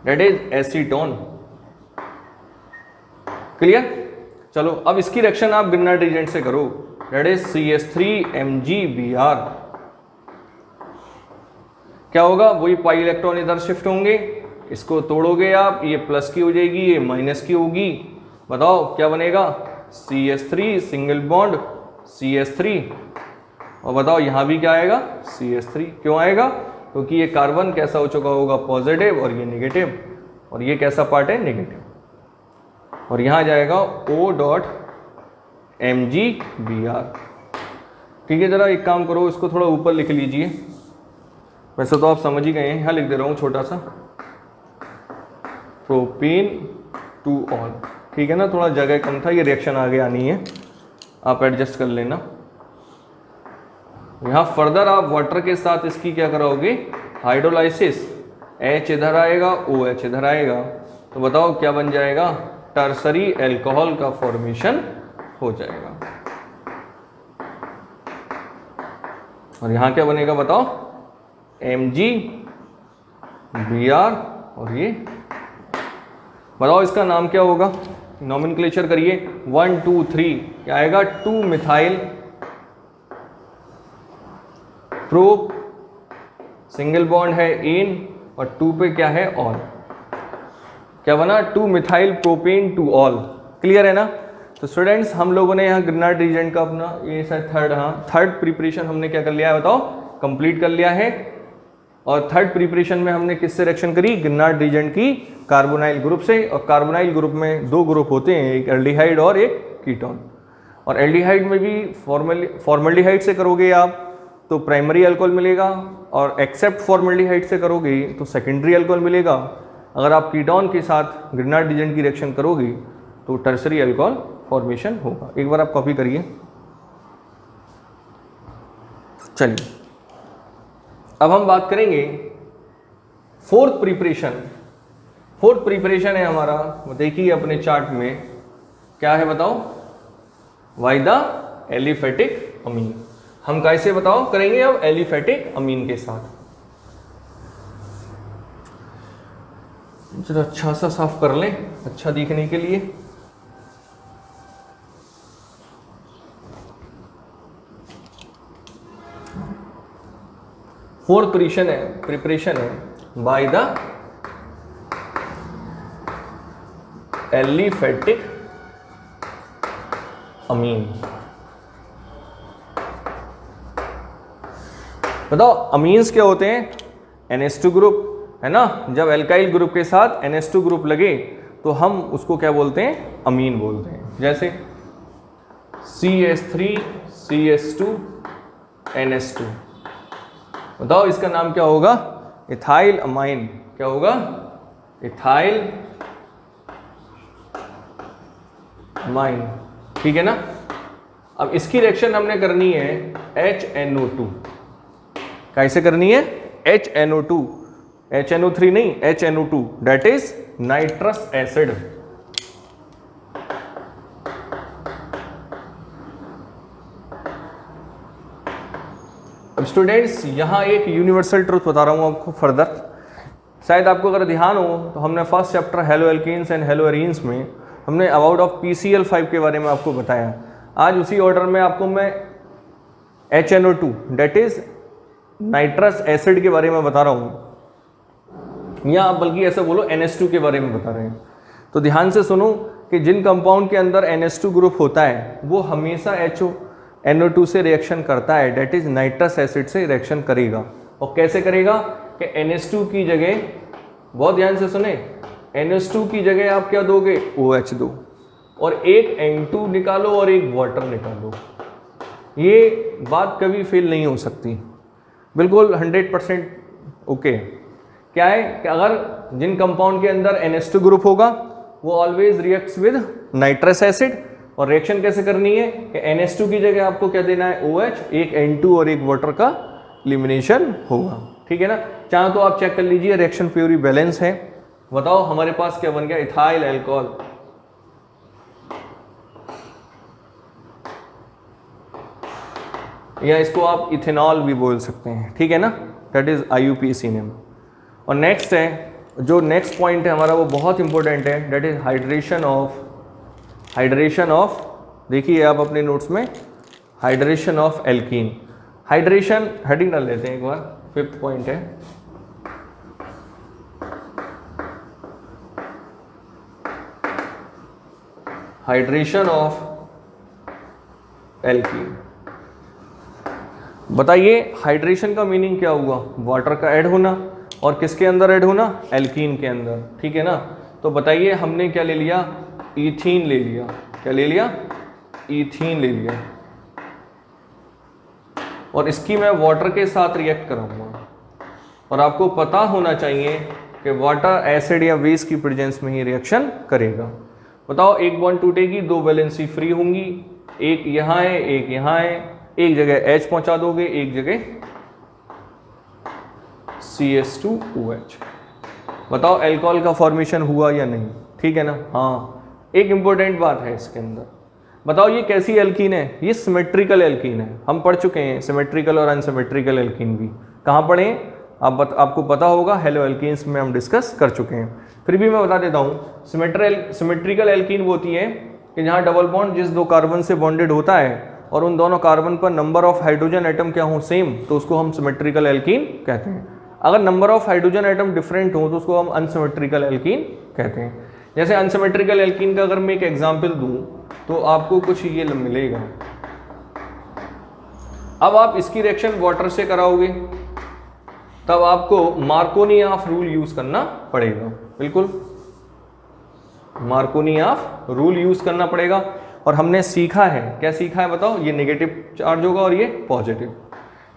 Speaker 1: that is acetone. Clear, चलो अब इसकी रिएक्शन आप ग्रिनार्ड रीजेंट से करो दैट इज CH3MgBr। क्या होगा, वही पाई इलेक्ट्रॉन इधर शिफ्ट होंगे, इसको तोड़ोगे आप, ये प्लस की हो जाएगी, ये माइनस की होगी। बताओ क्या बनेगा, CH3 सिंगल बॉन्ड CH3, और बताओ यहाँ भी क्या आएगा CH3। क्यों आएगा, क्योंकि ये कार्बन कैसा हो चुका होगा पॉजिटिव और ये नेगेटिव, और ये कैसा पार्ट है नेगेटिव, और यहाँ जाएगा O.Mg.Br। ठीक है, जरा एक काम करो, इसको थोड़ा ऊपर लिख लीजिए, वैसे तो आप समझ ही गए हैं, यहाँ लिख दे रहा हूँ छोटा सा, प्रोपेन टू ऑल। ठीक है ना, थोड़ा जगह कम था, ये रिएक्शन आगे आनी है, आप एडजस्ट कर लेना। यहाँ फर्दर आप वाटर के साथ इसकी क्या कराओगे, हाइड्रोलाइसिस, H इधर आएगा, OH इधर आएगा, तो बताओ क्या बन जाएगा, टर्सरी अल्कोहल का फॉर्मेशन हो जाएगा। और यहाँ क्या बनेगा बताओ, Mg.Br, और ये बताओ इसका नाम क्या होगा, नॉमेनक्लेचर करिए, 1 2 3 क्या आएगा, 2 मिथाइल प्रोप, सिंगल बॉन्ड है इन, और 2 पे क्या है ऑल, क्या बना, 2 methyl propane two all. Clear है ना। तो स्टूडेंट्स हम लोगों ने यहाँ ग्रिनार्ड रीजेंट का अपना ये शायद थर्ड, हाँ थर्ड प्रिपरेशन हमने क्या कर लिया है बताओ, कंप्लीट कर लिया है। और थर्ड प्रिपरेशन में हमने किससे रिएक्शन करी, ग्रिनार्ड रीजेंट की कार्बोनाइल ग्रुप से। और कार्बोनाइल ग्रुप में 2 ग्रुप होते हैं, एक एल्डिहाइड और एक कीटोन। और एल्डिहाइड में भी फॉर्मल्डिहाइड से करोगे आप तो प्राइमरी अल्कोहल मिलेगा, और एक्सेप्ट फॉर्मल्डिहाइड से करोगे तो सेकेंडरी अल्कोहल मिलेगा। अगर आप कीटोन के साथ ग्रिनार्ड रीजेंट की रिएक्शन करोगे तो टर्सरी अल्कोहल फॉर्मेशन होगा। एक बार आप कॉपी करिए। चलिए अब हम बात करेंगे फोर्थ प्रिपरेशन। फोर्थ प्रिपरेशन है हमारा, देखिए अपने चार्ट में क्या है बताओ, वाइदा एलिफेटिक अमीन। हम कैसे बताओ करेंगे अब, एलिफेटिक अमीन के साथ। चलो अच्छा सा साफ कर लें अच्छा दिखने के लिए। फोर्थ प्रिपरेशन है बाय द एलिफेटिक अमीन। बताओ अमीन्स क्या होते हैं, NH2 ग्रुप है ना। जब एल्काइल ग्रुप के साथ NH2 ग्रुप लगे तो हम उसको क्या बोलते हैं, अमीन बोलते हैं। जैसे CH3 CH2 NH2, बताओ इसका नाम क्या होगा, इथाइल अमाइन। क्या होगा, इथाइल अमाइन। ठीक है ना। अब इसकी रिएक्शन हमने करनी है HNO2। कैसे करनी है, HNO2, HNO3 नहीं, HNO2 that is nitrous acid. अब स्टूडेंट्स यहां एक यूनिवर्सल ट्रुथ बता रहा हूं आपको फर्दर, शायद आपको अगर ध्यान हो तो हमने first chapter hello alkenes and hello arenes में हमने अबाउट ऑफ PCl5 के बारे में आपको बताया। आज उसी ऑर्डर में आपको मैं HNO2 date is nitrous acid के बारे में बता रहा हूँ, या आप बल्कि ऐसे बोलो NH2 के बारे में बता रहे हैं। तो ध्यान से सुनो कि जिन कंपाउंड के अंदर NH2 ग्रुप होता है वो हमेशा NO2 से रिएक्शन करता है, डेट इज नाइट्रस एसिड से रिएक्शन करेगा। और कैसे करेगा कि NH2 की जगह, बहुत ध्यान से सुने, NH2 की जगह आप क्या दोगे, OH दो, और एक N2 निकालो और एक वाटर निकालो। ये बात कभी फेल नहीं हो सकती, बिल्कुल 100% ओके। क्या है कि अगर जिन कंपाउंड के अंदर NH2 ग्रुप होगा वो always reacts with nitrous acid, और रिएक्शन कैसे करनी है कि NH2 की जगह आपको क्या देना है, OH, एक N2 और एक वाटर का एलिमिनेशन होगा। ठीक है ना। चाहे तो आप चेक कर लीजिए, रिएक्शन प्योरी बैलेंस है। बताओ हमारे पास क्या बन गया, इथाइल अल्कोहल। या इसको आप इथेनॉल भी बोल सकते हैं, ठीक है ना, दैट इज IUPAC नेम। और नेक्स्ट है, जो नेक्स्ट पॉइंट है हमारा वो बहुत इंपॉर्टेंट है, दैट इज हाइड्रेशन ऑफ, देखिए आप अपने नोट्स में, hydration of alkene. Hydration heading डाल लेते हैं एक बार, 5th पॉइंट है। Hydration of alkene. बताइए हाइड्रेशन का मीनिंग क्या हुआ, वाटर का ऐड होना, और किसके अंदर ऐड होना, एल्कीन के अंदर। ठीक है ना। तो बताइए हमने क्या ले लिया, ईथीन ले लिया। क्या ले लिया, ईथीन ले लिया, और इसकी मैं वाटर के साथ रिएक्ट कराऊंगा। और आपको पता होना चाहिए कि वाटर एसिड या बेस की प्रेजेंस में ही रिएक्शन करेगा। बताओ एक बॉन्ड टूटेगी, 2 वैलेंसी फ्री होंगी, एक यहाँ है एक यहाँ है, एक जगह H पहुंचा दोगे, एक जगह CH2OH। बताओ एल्कोहल का फॉर्मेशन हुआ या नहीं, ठीक है ना। हाँ, एक इंपॉर्टेंट बात है इसके अंदर। बताओ ये कैसी एल्कीन है, ये सिमेट्रिकल एल्कीन है। हम पढ़ चुके हैं सिमेट्रिकल और अनसिमेट्रिकल एल्कीन भी। कहाँ पढ़े, आपको पता होगा, हेलो एल्कीन्स में हम डिस्कस कर चुके हैं। फिर भी मैं बता देता हूँ, सिमेट्रिकल एल्कीन वो होती है कि जहाँ डबल बॉन्ड जिस 2 कार्बन से बॉन्डेड होता है और उन दोनों कार्बन पर नंबर ऑफ हाइड्रोजन एटम क्या हो, सेम, तो उसको हम सिमेट्रिकल एल्कीन कहते हैं। अगर number of hydrogen atom different हो तो उसको हम अनसिमेट्रिकल एल्कीन कहते हैं। जैसे अनसिमेट्रिकल एल्कीन का अगर मैं एक एग्जांपल दूं तो आपको कुछ ये मिलेगा। अब आप इसकी रिएक्शन वाटर से कराओगे तब आपको मार्कोनी-ऑफ रूल यूज करना पड़ेगा। बिल्कुल मार्कोनी-ऑफ रूल यूज करना पड़ेगा। और हमने सीखा है, क्या सीखा है बताओ, ये नेगेटिव चार्ज होगा और ये पॉजिटिव।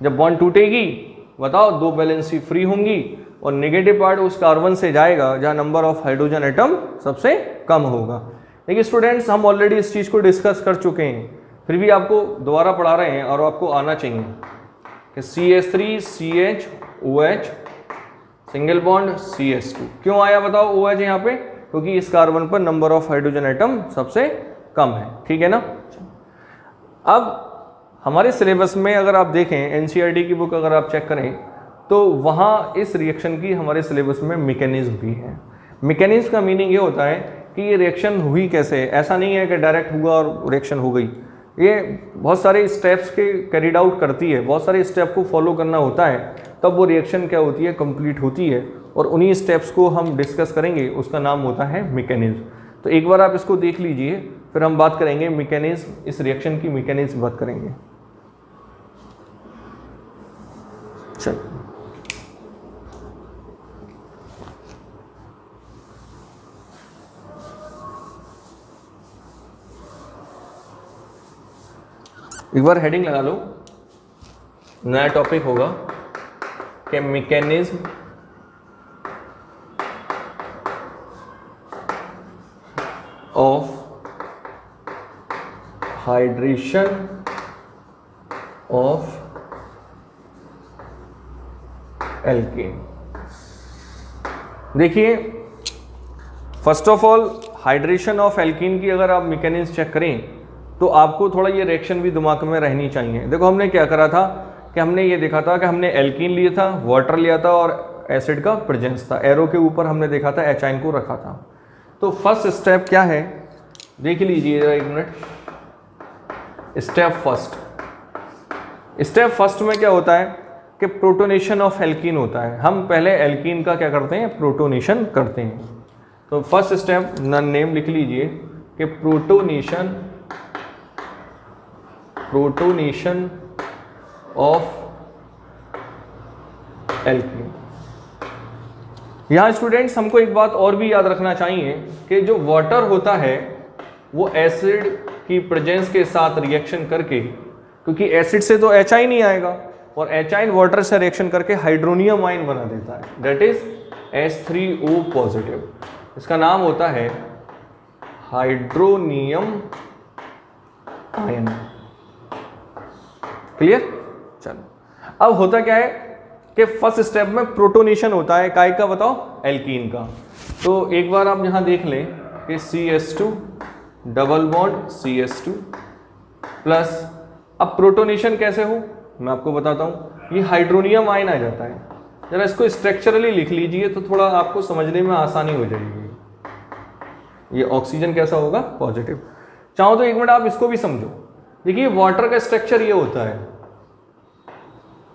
Speaker 1: जब बॉन्ड टूटेगी बताओ 2 वैलेंसी फ्री होंगी और नेगेटिव पार्ट उस कार्बन से जाएगा जहां नंबर ऑफ हाइड्रोजन एटम सबसे कम होगा। देखिए स्टूडेंट्स, हम ऑलरेडी इस चीज़ को डिस्कस कर चुके हैं, फिर भी आपको दोबारा पढ़ा रहे हैं और आपको आना चाहिए कि CH3CHOH सिंगल बॉन्ड CH2 क्यों आया बताओ OH यहाँ पे, क्योंकि इस कार्बन पर नंबर ऑफ हाइड्रोजन एटम सबसे कम है। ठीक है ना। अब हमारे सिलेबस में अगर आप देखें, NCERT की बुक अगर आप चेक करें तो वहाँ इस रिएक्शन की हमारे सिलेबस में मैकेनिज्म भी है। मैकेनिज्म का मीनिंग ये होता है कि ये रिएक्शन हुई कैसे। ऐसा नहीं है कि डायरेक्ट हुआ और रिएक्शन हो गई, ये बहुत सारे स्टेप्स के कैरिड आउट करती है, बहुत सारे स्टेप को फॉलो करना होता है, तब वो रिएक्शन क्या होती है, कंप्लीट होती है। और उन्हीं स्टेप्स को हम डिस्कस करेंगे, उसका नाम होता है मैकेनिज्म। तो एक बार आप इसको देख लीजिए, फिर हम बात करेंगे मैकेनिज्म, इस रिएक्शन की मैकेनिज्म बात करेंगे। चलो एक बार हेडिंग लगा लो, नया टॉपिक होगा कि mechanism of hydration of alkene. देखिए first of all hydration of alkene की अगर आप मैकेनिज्म चेक करें तो आपको थोड़ा ये रिएक्शन भी दिमाग में रहनी चाहिए। देखो हमने क्या करा था कि हमने ये देखा था कि हमने एल्कीन लिया था, वाटर लिया था और एसिड का प्रेजेंस था। एरो के ऊपर हमने देखा था एच आयन को रखा था। तो फर्स्ट स्टेप क्या है देख लीजिए जरा 1 मिनट। स्टेप फर्स्ट में क्या होता है कि प्रोटोनेशन ऑफ एल्कीन होता है। हम पहले एल्कीन का क्या करते हैं, प्रोटोनेशन करते हैं। तो फर्स्ट स्टेप नेम लिख लीजिए कि प्रोटोनेशन ऑफ एल्कीन। यहाँ स्टूडेंट्स हमको एक बात और भी याद रखना चाहिए कि जो वाटर होता है वो एसिड की प्रेजेंस के साथ रिएक्शन करके, क्योंकि एसिड से तो एच आई नहीं आएगा और एच आइन वाटर से रिएक्शन करके हाइड्रोनियम आयन बना देता है, दैट इज H3O पॉजिटिव। इसका नाम होता है हाइड्रोनियम आयन। क्लियर? चलो अब होता क्या है कि फर्स्ट स्टेप में प्रोटोनेशन होता है, काय का बताओ, एल्कीन का। तो एक बार आप यहां देख लें कि CH2 double bond CH2 plus, अब प्रोटोनेशन कैसे हो मैं आपको बताता हूं। ये हाइड्रोनियम आयन आ जाता है, जरा इसको स्ट्रक्चरली लिख लीजिए तो थोड़ा आपको समझने में आसानी हो जाएगी। ये ऑक्सीजन कैसा होगा, पॉजिटिव। चाहो तो 1 मिनट आप इसको भी समझो। देखिए वाटर का स्ट्रक्चर ये होता है,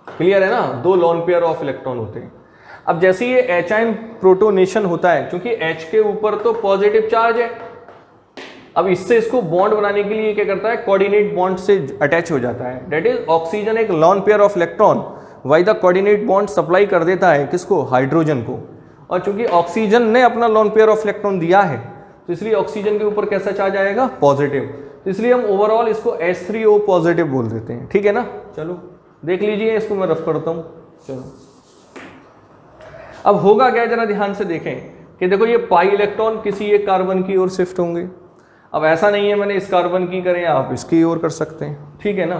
Speaker 1: क्लियर है ना, 2 लोन पेयर ऑफ इलेक्ट्रॉन होते हैं। अब जैसे ये एच आयन प्रोटोनेशन होता है, क्योंकि H के ऊपर तो पॉजिटिव चार्ज है, अब इससे इसको बॉन्ड बनाने के लिए क्या करता है, कोऑर्डिनेट बॉन्ड से अटैच हो जाता है। दैट इज ऑक्सीजन एक lone pair of electron why the coordinate bond supply कर देता है किसको, हाइड्रोजन को। और चूंकि ऑक्सीजन ने अपना लोन पेयर ऑफ इलेक्ट्रॉन दिया है तो इसलिए ऑक्सीजन के ऊपर कैसा चार्ज आएगा, पॉजिटिव। तो इसलिए हम ओवरऑल इसको H3O पॉजिटिव बोल देते हैं, ठीक है ना। चलो देख लीजिए, इसको मैं रफ करता हूँ। चलो अब होगा क्या, जरा ध्यान से देखें कि देखो ये पाई इलेक्ट्रॉन किसी एक कार्बन की ओर शिफ्ट होंगे। अब ऐसा नहीं है मैंने इस कार्बन की करें, आप इसकी ओर कर सकते हैं, ठीक है ना।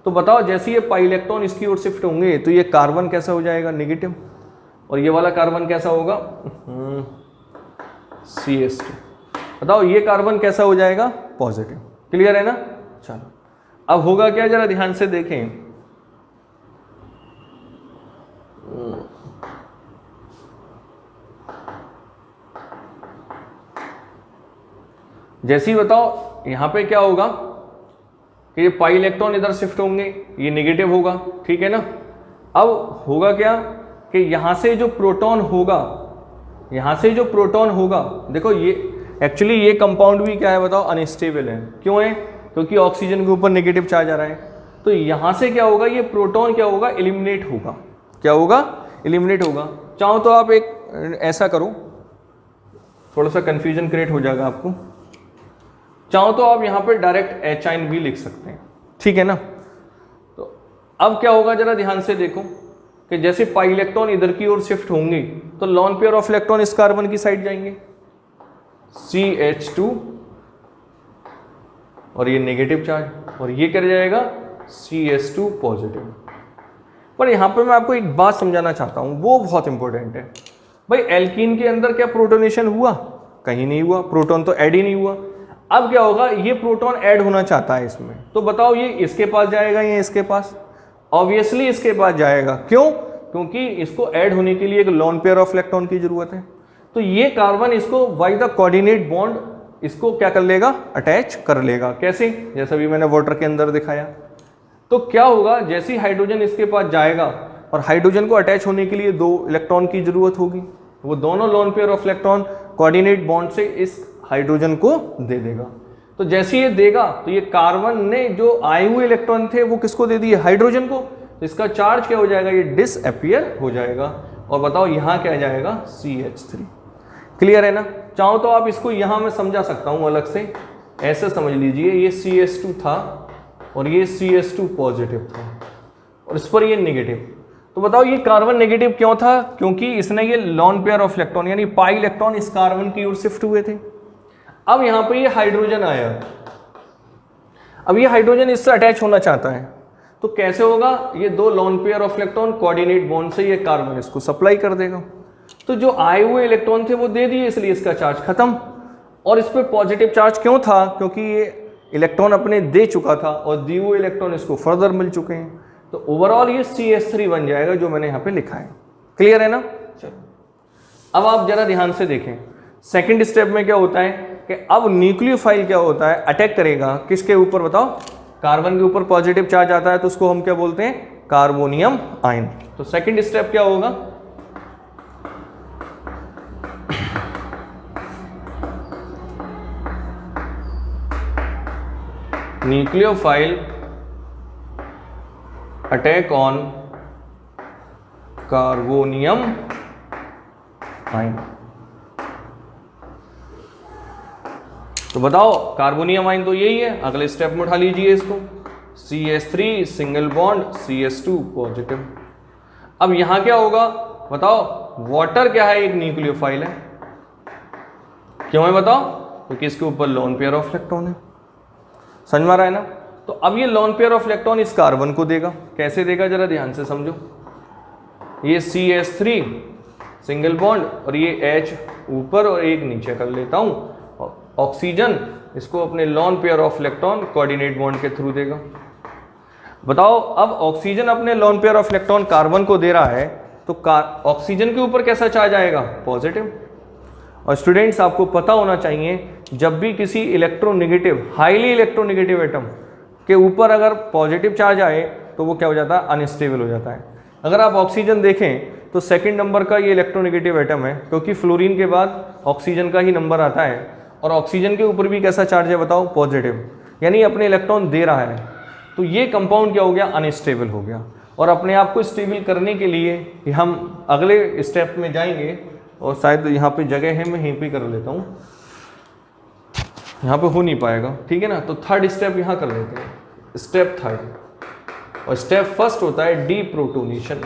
Speaker 1: तो बताओ जैसे ये पाई इलेक्ट्रॉन इसकी ओर शिफ्ट होंगे तो ये कार्बन कैसा हो जाएगा, नेगेटिव, और ये वाला कार्बन कैसा होगा, CH2। बताओ ये कार्बन कैसा हो जाएगा, पॉजिटिव। क्लियर है ना। चलो अब होगा क्या, जरा ध्यान से देखें। जैसे ही बताओ यहां पे क्या होगा कि ये पाई इलेक्ट्रॉन इधर शिफ्ट होंगे, ये नेगेटिव होगा, ठीक है ना। अब होगा क्या कि यहां से जो प्रोटॉन होगा, यहां से जो प्रोटॉन होगा, देखो ये एक्चुअली ये कंपाउंड भी क्या है बताओ, अनस्टेबल है। क्यों है, क्योंकि ऑक्सीजन के ऊपर नेगेटिव चार्ज आ रहा है। तो यहां से क्या होगा, ये प्रोटॉन क्या होगा, एलिमिनेट होगा। क्या होगा, एलिमिनेट होगा। चाहो तो आप एक ऐसा करो, थोड़ा सा कंफ्यूजन क्रिएट हो जाएगा आपको। चाहो तो आप यहां पे डायरेक्ट एच आयन भी लिख सकते हैं, ठीक है ना। तो अब क्या होगा, जरा ध्यान से देखो कि जैसे पाई इलेक्ट्रॉन इधर की ओर शिफ्ट होंगे तो लॉन पेयर ऑफ इलेक्ट्रॉन इस कार्बन की साइड जाएंगे, CH2, और ये नेगेटिव चार्ज, और ये क्या जाएगा, CH2 पॉजिटिव। पर यहां पे मैं आपको एक बात समझाना चाहता हूं, वो बहुत इंपॉर्टेंट है। भाई एल्कीन के अंदर क्या प्रोटोनेशन हुआ, कहीं नहीं हुआ, प्रोटॉन तो ऐड ही नहीं हुआ। अब क्या होगा, ये प्रोटॉन ऐड होना चाहता है इसमें, तो बताओ ये इसके पास जाएगा या इसके पास, ऑब्वियसली इसके पास जाएगा। क्यों, क्योंकि इसको ऐड होने के लिए एक लोन पेयर ऑफ इलेक्ट्रॉन की जरूरत है। तो ये कार्बन इसको बाय द कोऑर्डिनेट बॉन्ड इसको क्या कर लेगा, अटैच कर लेगा। कैसे, जैसा भी मैंने वाटर के अंदर दिखाया। तो क्या होगा, जैसे ही हाइड्रोजन इसके पास जाएगा और हाइड्रोजन को अटैच होने के लिए 2 इलेक्ट्रॉन की जरूरत होगी, वो दोनों lone pair of electron coordinate bond से इस हाइड्रोजन को दे देगा। तो जैसे ये देगा तो ये कार्बन ने जो आए हुए इलेक्ट्रॉन थे वो किसको दे दिए, हाइड्रोजन को। तो इसका चार्ज क्या हो जाएगा, ये डिसअपीयर हो जाएगा। और बताओ यहाँ क्या जाएगा, CH3। क्लियर है ना। चाहो तो आप इसको यहाँ मैं समझा सकता हूँ अलग से, ऐसे समझ लीजिए, ये CH2 था और ये CH2 पॉजिटिव था और इस पर ये नेगेटिव। तो बताओ ये कार्बन नेगेटिव क्यों था, क्योंकि इसने ये लॉन पेयर ऑफ इलेक्ट्रॉन यानी पाई इलेक्ट्रॉन इस कार्बन की ओर शिफ्ट हुए थे। अब यहां पे ये हाइड्रोजन आया, अब ये हाइड्रोजन इससे अटैच होना चाहता है, तो कैसे होगा, ये 2 lone pair of electron coordinate bond से ये कार्बन इसको सप्लाई कर देगा। तो जो आए हुए इलेक्ट्रॉन थे वो दे दिए, इसलिए इसका चार्ज खत्म। और इस पे पॉजिटिव चार्ज क्यों था, क्योंकि ये इलेक्ट्रॉन अपने दे चुका था और दिए हुए इलेक्ट्रॉन इसको फर्दर मिल चुके हैं। तो ओवरऑल ये CH3 बन जाएगा, जो मैंने यहाँ पे लिखा है। क्लियर है ना। अब आप जरा ध्यान से देखें, सेकंड स्टेप में क्या होता है कि अब न्यूक्लियोफाइल क्या होता है, अटैक करेगा किसके ऊपर बताओ, कार्बन के ऊपर पॉजिटिव चार्ज आता है तो उसको हम क्या बोलते हैं, कार्बोनियम आयन। तो सेकंड स्टेप क्या होगा, nucleophile attack on carbonium ion. तो बताओ कार्बोनियम आयन तो यही है, अगले स्टेप में उठा लीजिए इसको, CH3 single bond CH2 positive. अब यहां क्या होगा बताओ, वाटर क्या है, एक न्यूक्लियोफाइल है, क्यों है बताओ, क्योंकि इसके ऊपर लोन पेयर ऑफ इलेक्ट्रॉन है, समझ में आ रहा है ना। तो अब ये लोन पेयर ऑफ इलेक्ट्रॉन इस कार्बन को देगा, कैसे देगा जरा ध्यान से समझो, ये CH3 सिंगल बॉन्ड और ये H ऊपर और एक नीचे कर लेता हूं, ऑक्सीजन इसको अपने lone pair of electron coordinate bond के थ्रू देगा। बताओ अब ऑक्सीजन अपने lone pair of electron carbon को दे रहा है तो ऑक्सीजन के ऊपर कैसा चार्ज आएगा, पॉजिटिव। और स्टूडेंट्स आपको पता होना चाहिए, जब भी किसी इलेक्ट्रोनेगेटिव हाईली इलेक्ट्रोनेगेटिव एटम के ऊपर अगर पॉजिटिव चार्ज आए तो वो क्या हो जाता है, अनस्टेबल हो जाता है। अगर आप ऑक्सीजन देखें तो सेकंड नंबर का ये इलेक्ट्रोनेगेटिव एटम है, क्योंकि फ्लोरीन के बाद ऑक्सीजन का ही नंबर आता है, और ऑक्सीजन के ऊपर भी कैसा चार्ज है बताओ, पॉजिटिव, यानी अपने इलेक्ट्रॉन दे रहा है। तो ये कंपाउंड क्या हो गया, अनस्टेबल हो गया। और अपने आप को स्टेबल करने के लिए हम अगले स्टेप में जाएंगे, और शायद यहाँ पे जगह है, मैं यहीं पे कर लेता हूँ, यहाँ पे हो नहीं पाएगा, ठीक है ना। तो थर्ड स्टेप यहाँ कर लेते हैं, स्टेप थर्ड। और स्टेप फर्स्ट होता है डीप्रोटोनेशन।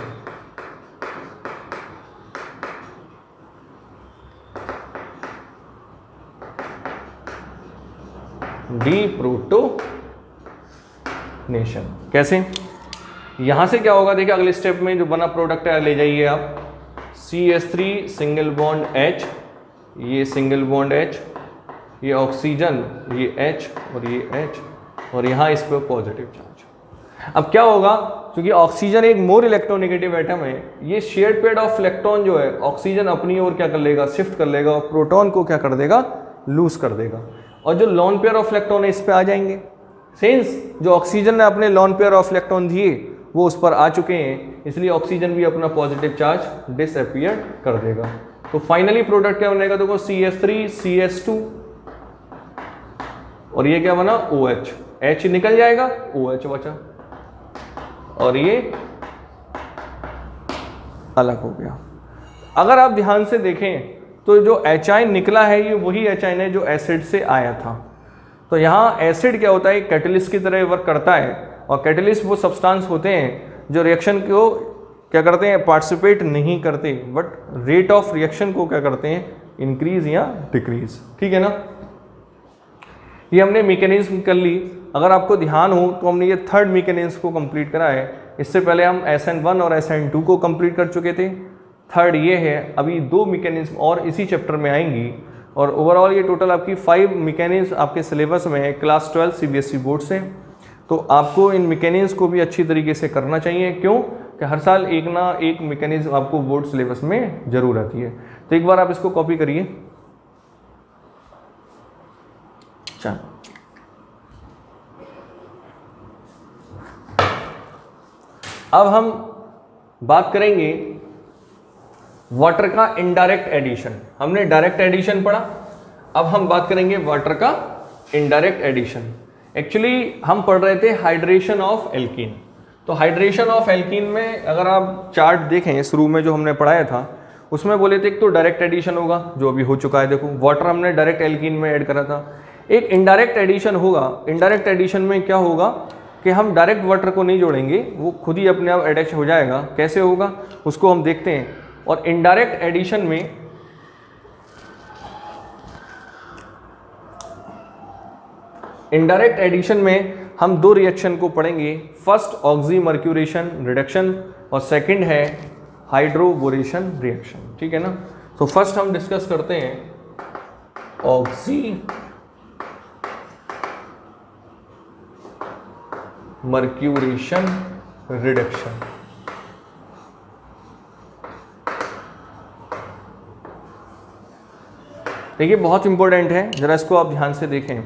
Speaker 1: डीप्रोटोनेशन कैसे, यहां से क्या होगा देखिए, अगले स्टेप में जो बना प्रोडक्ट है ले जाइए आप, CH3 सिंगल बॉन्ड H, ये सिंगल बॉन्ड H, ये ऑक्सीजन, ये H और ये H, और यहाँ इस पर पॉजिटिव चार्ज। अब क्या होगा, क्योंकि ऑक्सीजन एक मोर इलेक्ट्रोनेगेटिव एटम है, ये शेयर्ड पेयर ऑफ इलेक्ट्रॉन जो है ऑक्सीजन अपनी ओर क्या कर लेगा, शिफ्ट कर लेगा, और प्रोटॉन को क्या कर देगा, लूज कर देगा, और जो लोन पेयर ऑफ इलेक्ट्रॉन है इस पे आ जाएंगे। सिंस जो ऑक्सीजन ने अपने लोन पेयर ऑफ इलेक्ट्रॉन दिए वो उस पर आ चुके हैं, इसलिए ऑक्सीजन भी अपना पॉजिटिव चार्ज डिसअपीयर कर देगा। तो फाइनली प्रोडक्ट क्या बनेगा देखो, CH3 CH2 और ये क्या बना, OH, H निकल जाएगा, OH बचा, और ये अलग हो गया। अगर आप ध्यान से देखें तो जो HI निकला है ये वही HI है जो एसिड से आया था। तो यहाँ एसिड क्या होता है, कैटलिस्ट की तरह वर्क करता है, और कैटलिस्ट वो सब्सटेंस होते हैं जो रिएक्शन को क्या करते हैं, पार्टिसिपेट नहीं करते, बट रेट ऑफ रिएक्शन को क्या करते हैं, इंक्रीज या डिक्रीज, ठीक है ना। ये हमने मैकेनिज्म कर ली। अगर आपको ध्यान हो तो हमने ये थर्ड मैकेनिज्म को कंप्लीट करा है, इससे पहले हम SN1 और SN2 को कंप्लीट कर चुके थे, थर्ड ये है। अभी 2 मैकेनिज्म और इसी चैप्टर में आएंगी, और ओवरऑल ये टोटल आपकी 5 मैकेनिज्म आपके सिलेबस में है क्लास 12 CBSE बोर्ड से। तो आपको इन मैकेनिज्म को भी अच्छी तरीके से करना चाहिए, क्यों कि हर साल एक ना एक मैकेनिज्म आपको बोर्ड सिलेबस में जरूर आती है। तो एक बार आप इसको कॉपी करिए। चलो अब हम बात करेंगे वाटर का इनडायरेक्ट एडिशन। हमने डायरेक्ट एडिशन पढ़ा, अब हम बात करेंगे वाटर का इनडायरेक्ट एडिशन। एक्चुअली हम पढ़ रहे थे हाइड्रेशन ऑफ एल्कीन। तो हाइड्रेशन ऑफ एल्कीन में अगर आप चार्ट देखें शुरू में जो हमने पढ़ाया था उसमें बोले थे एक तो डायरेक्ट एडिशन होगा जो अभी हो चुका है, देखो वाटर हमने डायरेक्ट एल्कीन में ऐड करा था। एक इनडायरेक्ट एडिशन होगा। इनडायरेक्ट एडिशन में क्या होगा कि हम डायरेक्ट वाटर को नहीं जोड़ेंगे, वो खुद ही अपने आप अटैच हो जाएगा। कैसे होगा उसको हम देखते हैं। और इनडायरेक्ट एडिशन में हम 2 रिएक्शन को पढ़ेंगे। फर्स्ट ऑक्सीमर्क्यूरेशन रिडक्शन और सेकंड है हाइड्रोबोरेशन रिएक्शन, ठीक है ना। तो फर्स्ट हम डिस्कस करते हैं ऑक्सीमर्क्यूरेशन रिडक्शन। देखिए बहुत इंपॉर्टेंट है, ज़रा इसको आप ध्यान से देखें।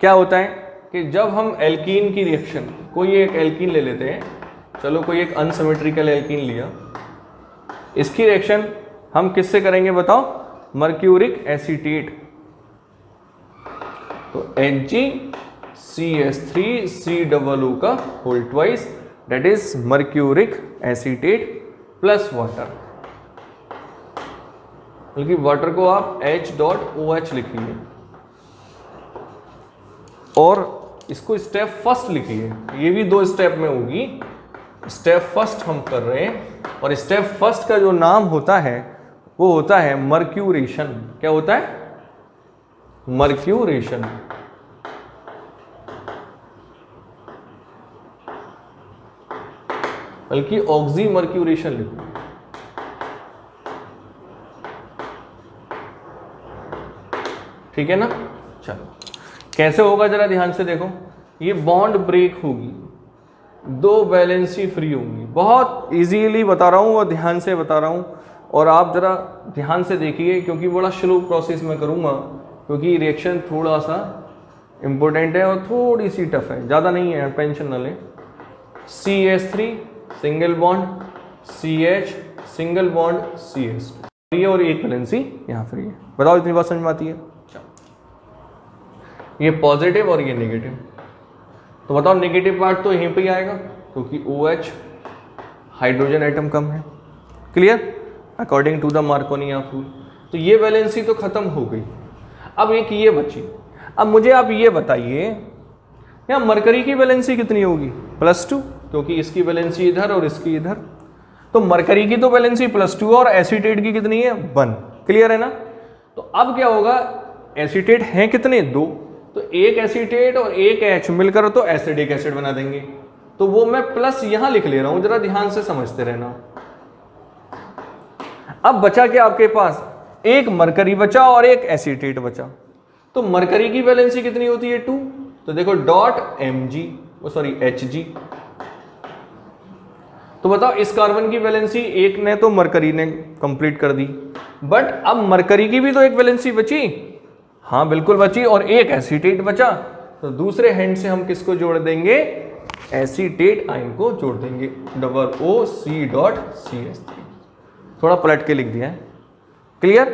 Speaker 1: क्या होता है कि जब हम एल्कीन की रिएक्शन, कोई एक एल्कीन ले लेते हैं, चलो कोई एक अनसिमेट्रिकल एल्कीन लिया, इसकी रिएक्शन हम किससे करेंगे बताओ? Mercuric acetate. तो HgCH3COO का whole twice, that is mercuric acetate plus water, बल्कि वाटर को आप H.OH लिखिए और इसको स्टेप फर्स्ट लिखिए। ये भी 2 स्टेप में होगी। स्टेप फर्स्ट हम कर रहे हैं और स्टेप फर्स्ट का जो नाम होता है वो होता है मर्क्यूरेशन। क्या होता है? मर्क्यूरेशन। बल्कि ऑक्सी मर्क्यूरेशन लिखो। ठीक है ना? चलो कैसे होगा जरा ध्यान से देखो। ये बॉन्ड ब्रेक होगी, 2 वैलेंसी फ्री होंगी। बहुत इजीली बता रहा हूँ और ध्यान से बता रहा हूँ, और आप जरा ध्यान से देखिए क्योंकि बड़ा स्लो प्रोसेस में करूँगा, क्योंकि रिएक्शन थोड़ा सा इम्पोर्टेंट है और थोड़ी सी टफ है, ज़्यादा नहीं है, टेंशन न लें। CH3 single bond, CH single bond, CH free है और एक वैलेंसी यहाँ फ्री है। बताओ इतनी बात समझ में आती है? ये पॉजिटिव और ये नेगेटिव। तो बताओ नेगेटिव पार्ट तो यहीं पे ही आएगा क्योंकि OH हाइड्रोजन एटम कम है। Clear? According to the Markovnikov rule. तो ये वैलेंसी तो खत्म हो गई। अब एक ये बची। अब मुझे आप ये बताइए यहाँ मरकरी की वैलेंसी कितनी होगी? +2, क्योंकि इसकी वैलेंसी इधर और इसकी इधर। तो मरकरी की तो वैलेंसी +2 और एसीटेट की कितनी है? 1। क्लियर है ना? तो अब क्या होगा? एसीटेट हैं कितने? 2। तो एक एसीटेट और एक H मिलकर तो एसिडिक एसिड बना देंगे। तो वो मैं प्लस यहां लिख ले रहा हूं, जरा ध्यान से समझते रहना। अब बचा क्या आपके पास? एक मरकरी बचा और एक एसीटेट बचा। तो मरकरी की वैलेंसी कितनी होती है? 2। तो देखो Hg। तो बताओ इस कार्बन की वैलेंसी एक ने तो मरकरी ने कंप्लीट कर दी, बट अब मरकरी की भी तो एक वैलेंसी बची। हाँ बिल्कुल बची, और एक एसीटेट बचा। तो दूसरे हैंड से हम किसको जोड़ देंगे? एसीटेट आयन को जोड़ देंगे, OC.CH3। थोड़ा पलट के लिख दिया है। क्लियर?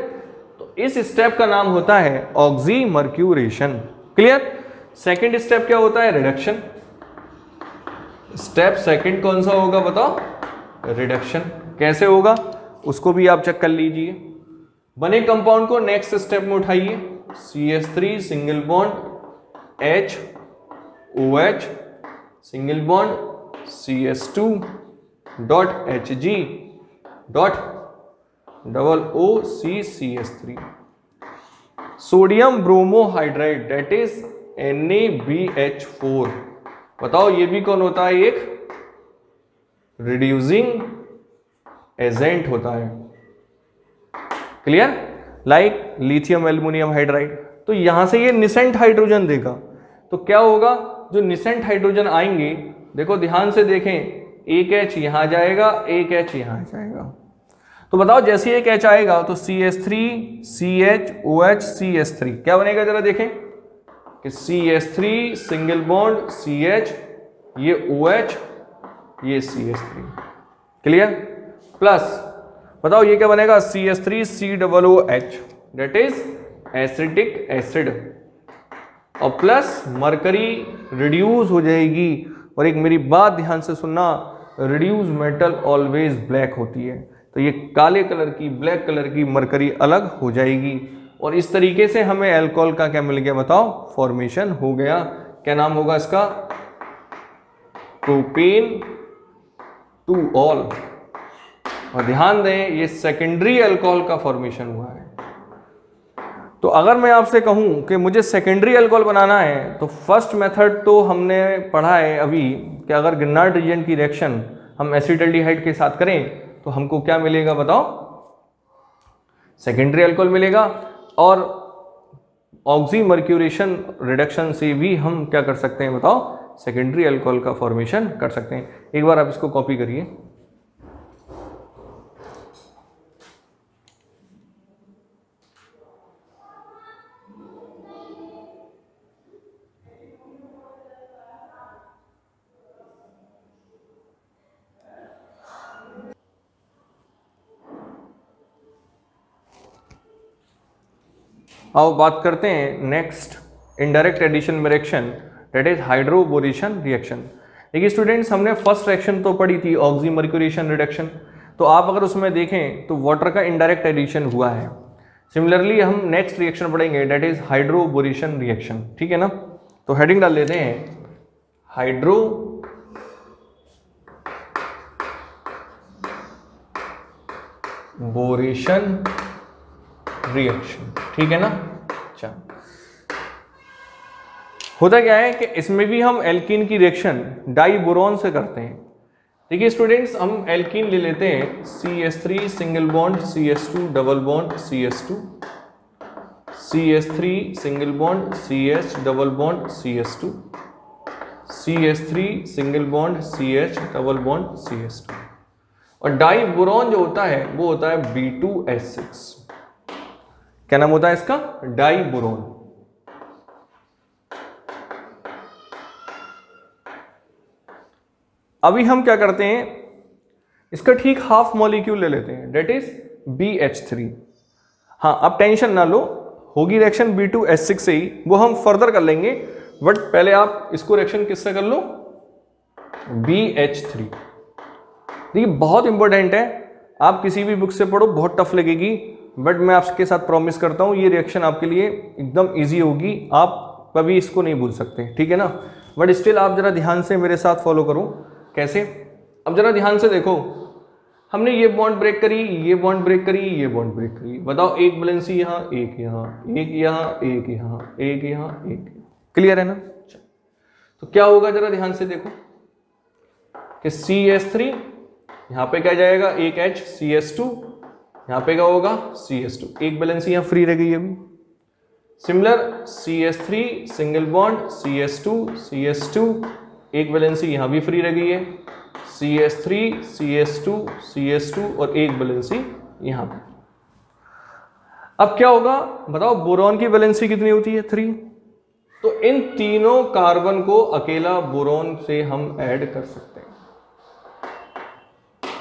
Speaker 1: तो इस स्टेप का नाम होता है oxy mercuration. Clear? Second step क्या होता है? रिडक्शन। स्टेप सेकंड कौन सा होगा बताओ? रिडक्शन। कैसे होगा उसको भी आप चेक कर लीजिए। बने कंपाउंड को नेक्स्ट स्टेप में उठाइए। CH3 single bond H OH single bond CH2 dot Hg dot OOCCH3 sodium bromohydride that is NaBH4। बताओ ये भी कौन होता है? एक रिड्यूसिंग एजेंट होता है। Clear? Like lithium aluminium hydride. तो यहां से ये निसेंट हाइड्रोजन देगा। तो क्या होगा? जो निसेंट हाइड्रोजन आएंगे, देखो ध्यान से देखें, एक H यहां जाएगा, एक H यहां जाएगा। तो बताओ जैसे एक H आएगा तो CH3 CH OH CH3 क्या बनेगा? जरा देखें कि CH3 सिंगल बॉन्ड CH, ये OH, ये CH3। क्लियर? प्लस बताओ ये क्या बनेगा? CH3COOH that is acidic acid, और प्लस मरकरी रिड्यूस हो जाएगी। और एक मेरी बात ध्यान से सुनना, रिड्यूस मेटल ऑलवेज ब्लैक होती है। तो ये काले कलर की, ब्लैक कलर की मरकरी अलग हो जाएगी, और इस तरीके से हमें अल्कोहल का क्या मिल गया बताओ? फॉर्मेशन हो गया। क्या नाम होगा इसका? Propane two all. और ध्यान दें ये सेकेंडरी अल्कोहल का फॉर्मेशन हुआ है। तो अगर मैं आपसे कहूं कि मुझे सेकेंडरी अल्कोहल बनाना है, तो फर्स्ट मेथड तो हमने पढ़ा है अभी कि अगर गिरनार्ड रीजन की रिएक्शन हम एसिटाल्डिहाइड के साथ करें तो हमको क्या मिलेगा बताओ? सेकेंडरी अल्कोहल मिलेगा। और ऑक्सी मर्क्यूरेशन रिडक्शन से भी हम क्या कर सकते हैं बताओ? सेकेंडरी अल्कोहल का फॉर्मेशन कर सकते हैं। एक बार आप इसको कॉपी करिए। अब बात करते हैं next indirect addition reaction, that is hydroboration reaction. देखिए स्टूडेंट्स, हमने फर्स्ट रिएक्शन तो पढ़ी थी ऑक्सीमर्क्यूरेशन रिडक्शन, तो आप अगर उसमें देखें तो वाटर का इनडायरेक्ट एडिशन हुआ है। सिमिलरली हम नेक्स्ट रिएक्शन पढ़ेंगे, दैट इज हाइड्रोबोरेशन रिएक्शन, ठीक है ना। तो हेडिंग डाल लेते हैं हाइड्रोबोरेशन रिएक्शन, ठीक है ना। अच्छा, होता क्या है कि इसमें भी हम एल्कीन की रिएक्शन डाइबोरॉन से करते हैं। देखिए स्टूडेंट्स, हम एल्कीन ले लेते हैं CH3 single bond CH2 double bond CH2, CH3 single bond CH double bond CH2, CH3 single bond CH double bond CH2, और डाइबोरॉन जो होता है वो होता है B2H6। क्या नाम होता है इसका? डाइबोरॉन। अभी हम क्या करते हैं, इसका ठीक हाफ मॉलिक्यूल ले लेते हैं, डेट इज BH3। हाँ, अब टेंशन ना लो, होगी रिएक्शन B2H6 से ही, वो हम फर्दर कर लेंगे, बट पहले आप इसको रिएक्शन किससे कर लो? BH3। देखिए बहुत इंपॉर्टेंट है, आप किसी भी बुक से पढ़ो, बहुत टफ लगेगी, बट मैं आपके साथ प्रॉमिस करता हूँ ये रिएक्शन आपके लिए एकदम ईजी होगी, आप कभी इसको नहीं भूल सकते, ठीक है ना। बट स्टिल आप जरा ध्यान से मेरे साथ फॉलो करो। कैसे? अब जरा ध्यान से देखो, हमने ये बॉन्ड ब्रेक करी, ये बॉन्ड ब्रेक करी, ये बॉन्ड ब्रेक करी, बताओ एक वैलेंसी यहाँ, एक यहाँ, एक यहाँ, एक यहाँ, एक यहाँ, एक। क्लियर है ना? तो क्या होगा जरा ध्यान से देखो कि CH3 यहाँ पे क्या जाएगा, एक H, CH2 यहाँ पे क्या होगा, CH2, एक वैलेंसी यहाँ फ्री रह गई अभी। Similar CH3 single bond CH2 CH2, एक वैलेंसी यहाँ भी फ्री रह गई है, CH3 CH2 CH2 और एक वैलेंसी यहाँ पे। अब क्या होगा बताओ, बोरॉन की वैलेंसी कितनी होती है? 3। तो इन तीनों कार्बन को अकेला बोरॉन से हम ऐड कर सकते हैं।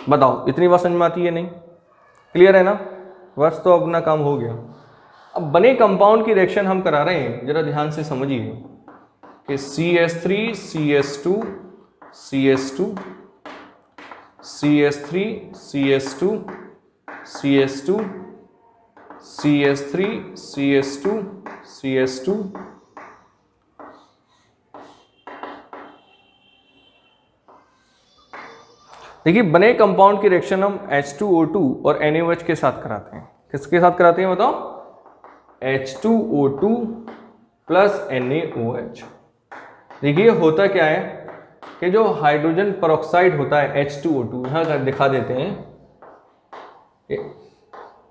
Speaker 1: बताओ इतनी बात समझ में आती है नहीं? क्लियर है ना? बस तो अपना काम हो गया। अब बने कंपाउंड की रिएक्शन हम करा रहे हैं, जरा ध्यान से समझिए कि CH3 CH2 CH2 CH3 CH2 CH2 CH3 CH2 CH2 देखिए बने कंपाउंड की रिएक्शन हम H2O2 और NaOH के साथ कराते हैं। किसके साथ कराते हैं बताओ? H2O2 plus NaOH। देखिए होता क्या है कि जो हाइड्रोजन पेरोक्साइड होता है H2O2, यहाँ दिखा देते हैं,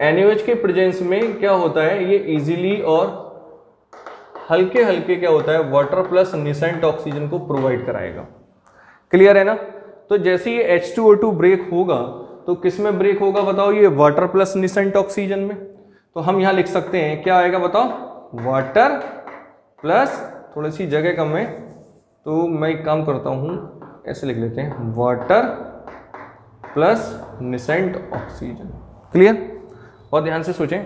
Speaker 1: NaOH के प्रेजेंस में क्या होता है, ये इजीली और हल्के हल्के क्या होता है, वाटर प्लस निसेंट ऑक्सीजन को प्रोवाइड कराएगा। क्लियर है ना? तो जैसे ये H2O2 ब्रेक होगा तो किस में ब्रेक होगा बताओ? ये वाटर प्लस निसेंट ऑक्सीजन में। तो हम यहाँ लिख सकते हैं, क्या आएगा बताओ? वाटर प्लस, थोड़ी सी जगह कम है तो मैं एक काम करता हूँ, ऐसे लिख लेते हैं, water plus nascent oxygen. Clear? बहुत ध्यान से सोचें।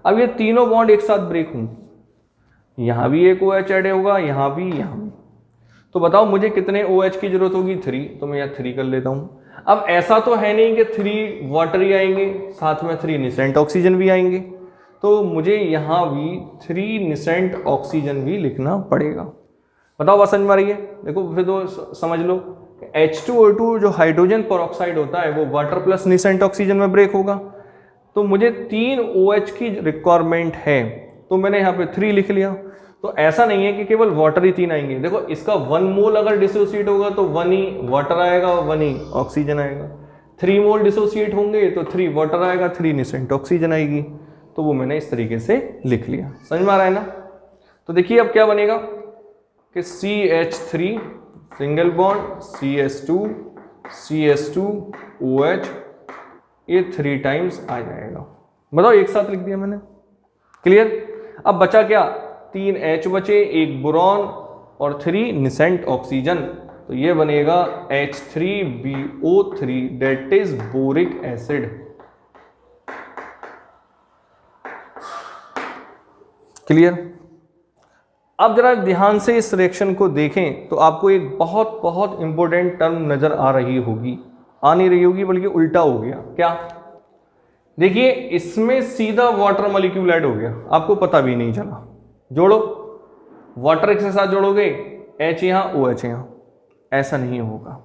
Speaker 1: अब ये तीनों बॉन्ड एक साथ ब्रेक होंगे, यहाँ भी एक OH ऐड होगा, यहाँ भी, यहाँ भी। तो बताओ मुझे कितने OH की जरूरत होगी? 3। तो मैं यहाँ 3 कर लेता हूँ। अब ऐसा तो है नहीं कि 3 वाटर ही आएंगे, साथ में 3 निसेंट ऑक्सीजन भी आएंगे, तो मुझे यहाँ भी 3 निसेंट ऑक्सीजन भी लिखना पड़ेगा। बताओ बात समझ में आ रही है? देखो फिर तो समझ लो, H2O2 जो हाइड्रोजन पेरोक्साइड होता है वो वाटर प्लस निसेंट ऑक्सीजन में ब्रेक होगा, तो मुझे 3 OH की रिक्वायरमेंट है, तो मैंने यहाँ पे 3 लिख लिया। तो ऐसा नहीं है कि केवल वाटर ही 3 आएंगे, देखो इसका 1 मोल अगर डिसोसिएट होगा तो 1 ही वाटर आएगा और 1 ही ऑक्सीजन आएगा। 3 मोल डिसोसिएट होंगे तो 3 वाटर आएगा, 3 निसेंट ऑक्सीजन आएगी। तो वो मैंने इस तरीके से लिख लिया। समझ में आ रहा है ना? तो देखिए अब क्या बनेगा कि CH3 single bond CH2 CH2 OH, ये 3 टाइम्स आ जाएगा। बताओ एक साथ लिख दिया मैंने। क्लियर? अब बचा क्या? 3 H बचे, 1 बोरॉन और 3 निसेंट ऑक्सीजन, तो ये बनेगा H3BO3, that is boric acid. Clear? अब जरा ध्यान से इस रिएक्शन को देखें तो आपको एक बहुत बहुत इंपॉर्टेंट टर्म नजर आ रही होगी, आ नहीं रही होगी बल्कि उल्टा हो गया। क्या? देखिए इसमें सीधा वाटर मॉलिक्यूल ऐड हो गया, आपको पता भी नहीं चला। जोड़ो, वाटर के साथ जोड़ोगे, H यहां OH यहां, ऐसा नहीं होगा।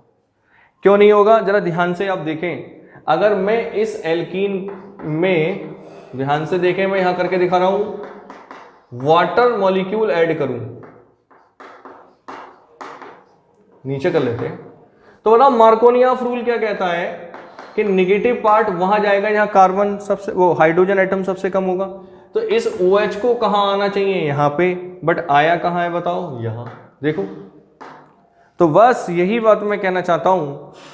Speaker 1: क्यों नहीं होगा? जरा ध्यान से आप देखें। अगर मैं इस एल्कीन में, ध्यान से देखें, मैं यहां करके दिखा रहा हूं, वाटर मॉलिक्यूल ऐड करूं, नीचे कर लेते हैं, तो बताओ मार्कोनियॉफ रूल क्या कहता है कि निगेटिव पार्ट वहां जाएगा जहां कार्बन सबसे, वो हाइड्रोजन एटम सबसे कम होगा। तो इस OH को कहां आना चाहिए? यहां पे, बट आया कहां है बताओ? यहां। देखो, तो बस यही बात मैं कहना चाहता हूं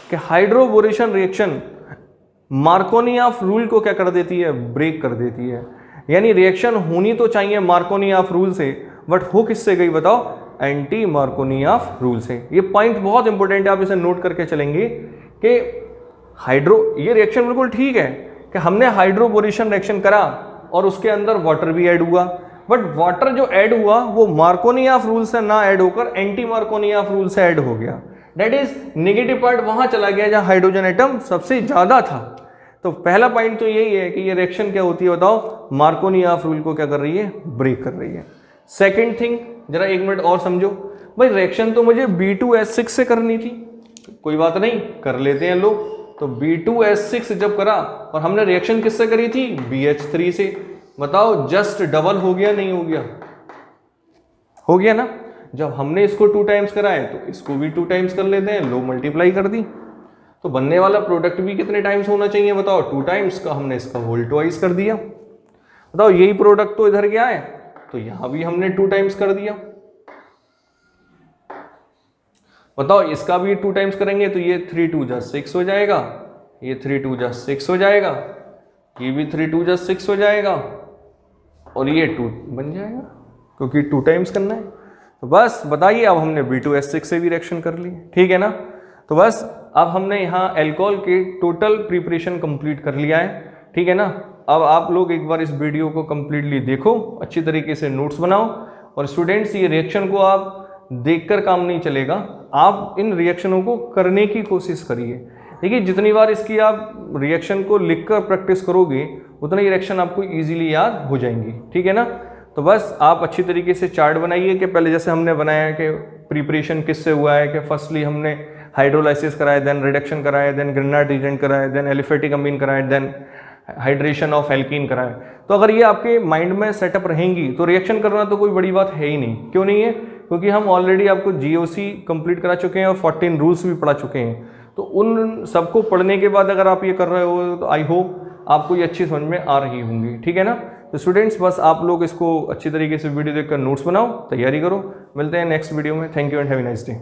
Speaker 1: कि हाइड्रोबोरेशन रिएक्शन मार्कोनियॉफ रूल को क्या कर देती है? ब्रेक कर देती है। यानी रिएक्शन होनी तो चाहिए मार्कोनियॉफ रूल से, बट हो किससे गई बताओ? एंटी मार्कोनियॉफ रूल से। ये पॉइंट बहुत इंपॉर्टेंट है, आप इसे नोट करके चलेंगे कि ये रिएक्शन बिल्कुल ठीक है कि हमने हाइड्रोबोरेशन रिएक्शन करा और उसके अंदर वाटर भी ऐड हुआ, बट वाटर जो ऐड हुआ वो मार्कोनियॉफ रूल से ना ऐड होकर एंटी मार्कोनियॉफ रूल से ऐड हो गया। दैट इज निगेटिव पार्ट वहां चला गया जहां हाइड्रोजन एटम सबसे ज्यादा था। तो पहला पॉइंट तो यही है कि ये रिएक्शन क्या होती है बताओ? मार्कोनियॉफ रूल को क्या कर रही है? ब्रेक कर रही है। सेकेंड थिंग, जरा एक मिनट और समझो भाई, रिएक्शन तो मुझे B2H6 से करनी थी, कोई बात नहीं, कर लेते हैं लोग। तो B2H6 जब करा और हमने रिएक्शन किससे करी थी? BH3 से। बताओ जस्ट डबल हो गया नहीं हो गया? हो गया ना। जब हमने इसको 2 टाइम्स करा है तो इसको भी 2 टाइम्स कर लेते हैं, लो मल्टीप्लाई कर दी, तो बनने वाला प्रोडक्ट भी कितने टाइम्स होना चाहिए बताओ? 2 टाइम्स का। हमने इसका होल ट्वाइस कर दिया। बताओ यही प्रोडक्ट तो इधर क्या है, तो यहां भी हमने 2 टाइम्स कर दिया। बताओ इसका भी 2 टाइम्स करेंगे तो ये 3 2 जा 6 हो जाएगा, ये 3 2 जा 6 हो जाएगा, ये भी 3 2 जा 6 हो जाएगा, और ये 2 बन जाएगा क्योंकि 2 टाइम्स करना है। तो बस बताइए, अब हमने B2H6 से भी रिएक्शन कर ली, ठीक है ना। तो बस अब हमने यहाँ एल्कोहल के टोटल प्रिपरेशन कंप्लीट कर लिया है, ठीक है ना। अब आप लोग एक बार इस वीडियो को कंप्लीटली देखो, अच्छी तरीके से नोट्स बनाओ, और स्टूडेंट्स ये रिएक्शन को आप देखकर काम नहीं चलेगा, आप इन रिएक्शनों को करने की कोशिश करिए। देखिए जितनी बार इसकी आप रिएक्शन को लिखकर प्रैक्टिस करोगे उतना ये रिएक्शन आपको इजीली याद हो जाएंगी, ठीक है ना। तो बस आप अच्छी तरीके से चार्ट बनाइए कि पहले जैसे हमने बनाया कि प्रिपरेशन किससे हुआ है, कि फर्स्टली हमने हाइड्रोलाइसिस कराया, देन रिडक्शन कराया, देन ग्रिग्नार्ड रीजेंट कराया, देन एलिफेटिक अमीन कराया, देन हाइड्रेशन ऑफ एल्कीन कराया। तो अगर ये आपके माइंड में सेटअप रहेंगी तो रिएक्शन करना तो कोई बड़ी बात है ही नहीं। क्यों नहीं है? क्योंकि हम ऑलरेडी आपको GOC कंप्लीट करा चुके हैं और 14 रूल्स भी पढ़ा चुके हैं। तो उन सबको पढ़ने के बाद अगर आप ये कर रहे हो तो आई होप आपको ये अच्छी समझ में आ रही होंगी, ठीक है ना। तो स्टूडेंट्स बस आप लोग इसको अच्छी तरीके से वीडियो देखकर नोट्स बनाओ, तैयारी करो। मिलते हैं नेक्स्ट वीडियो में। Thank you and have a nice day.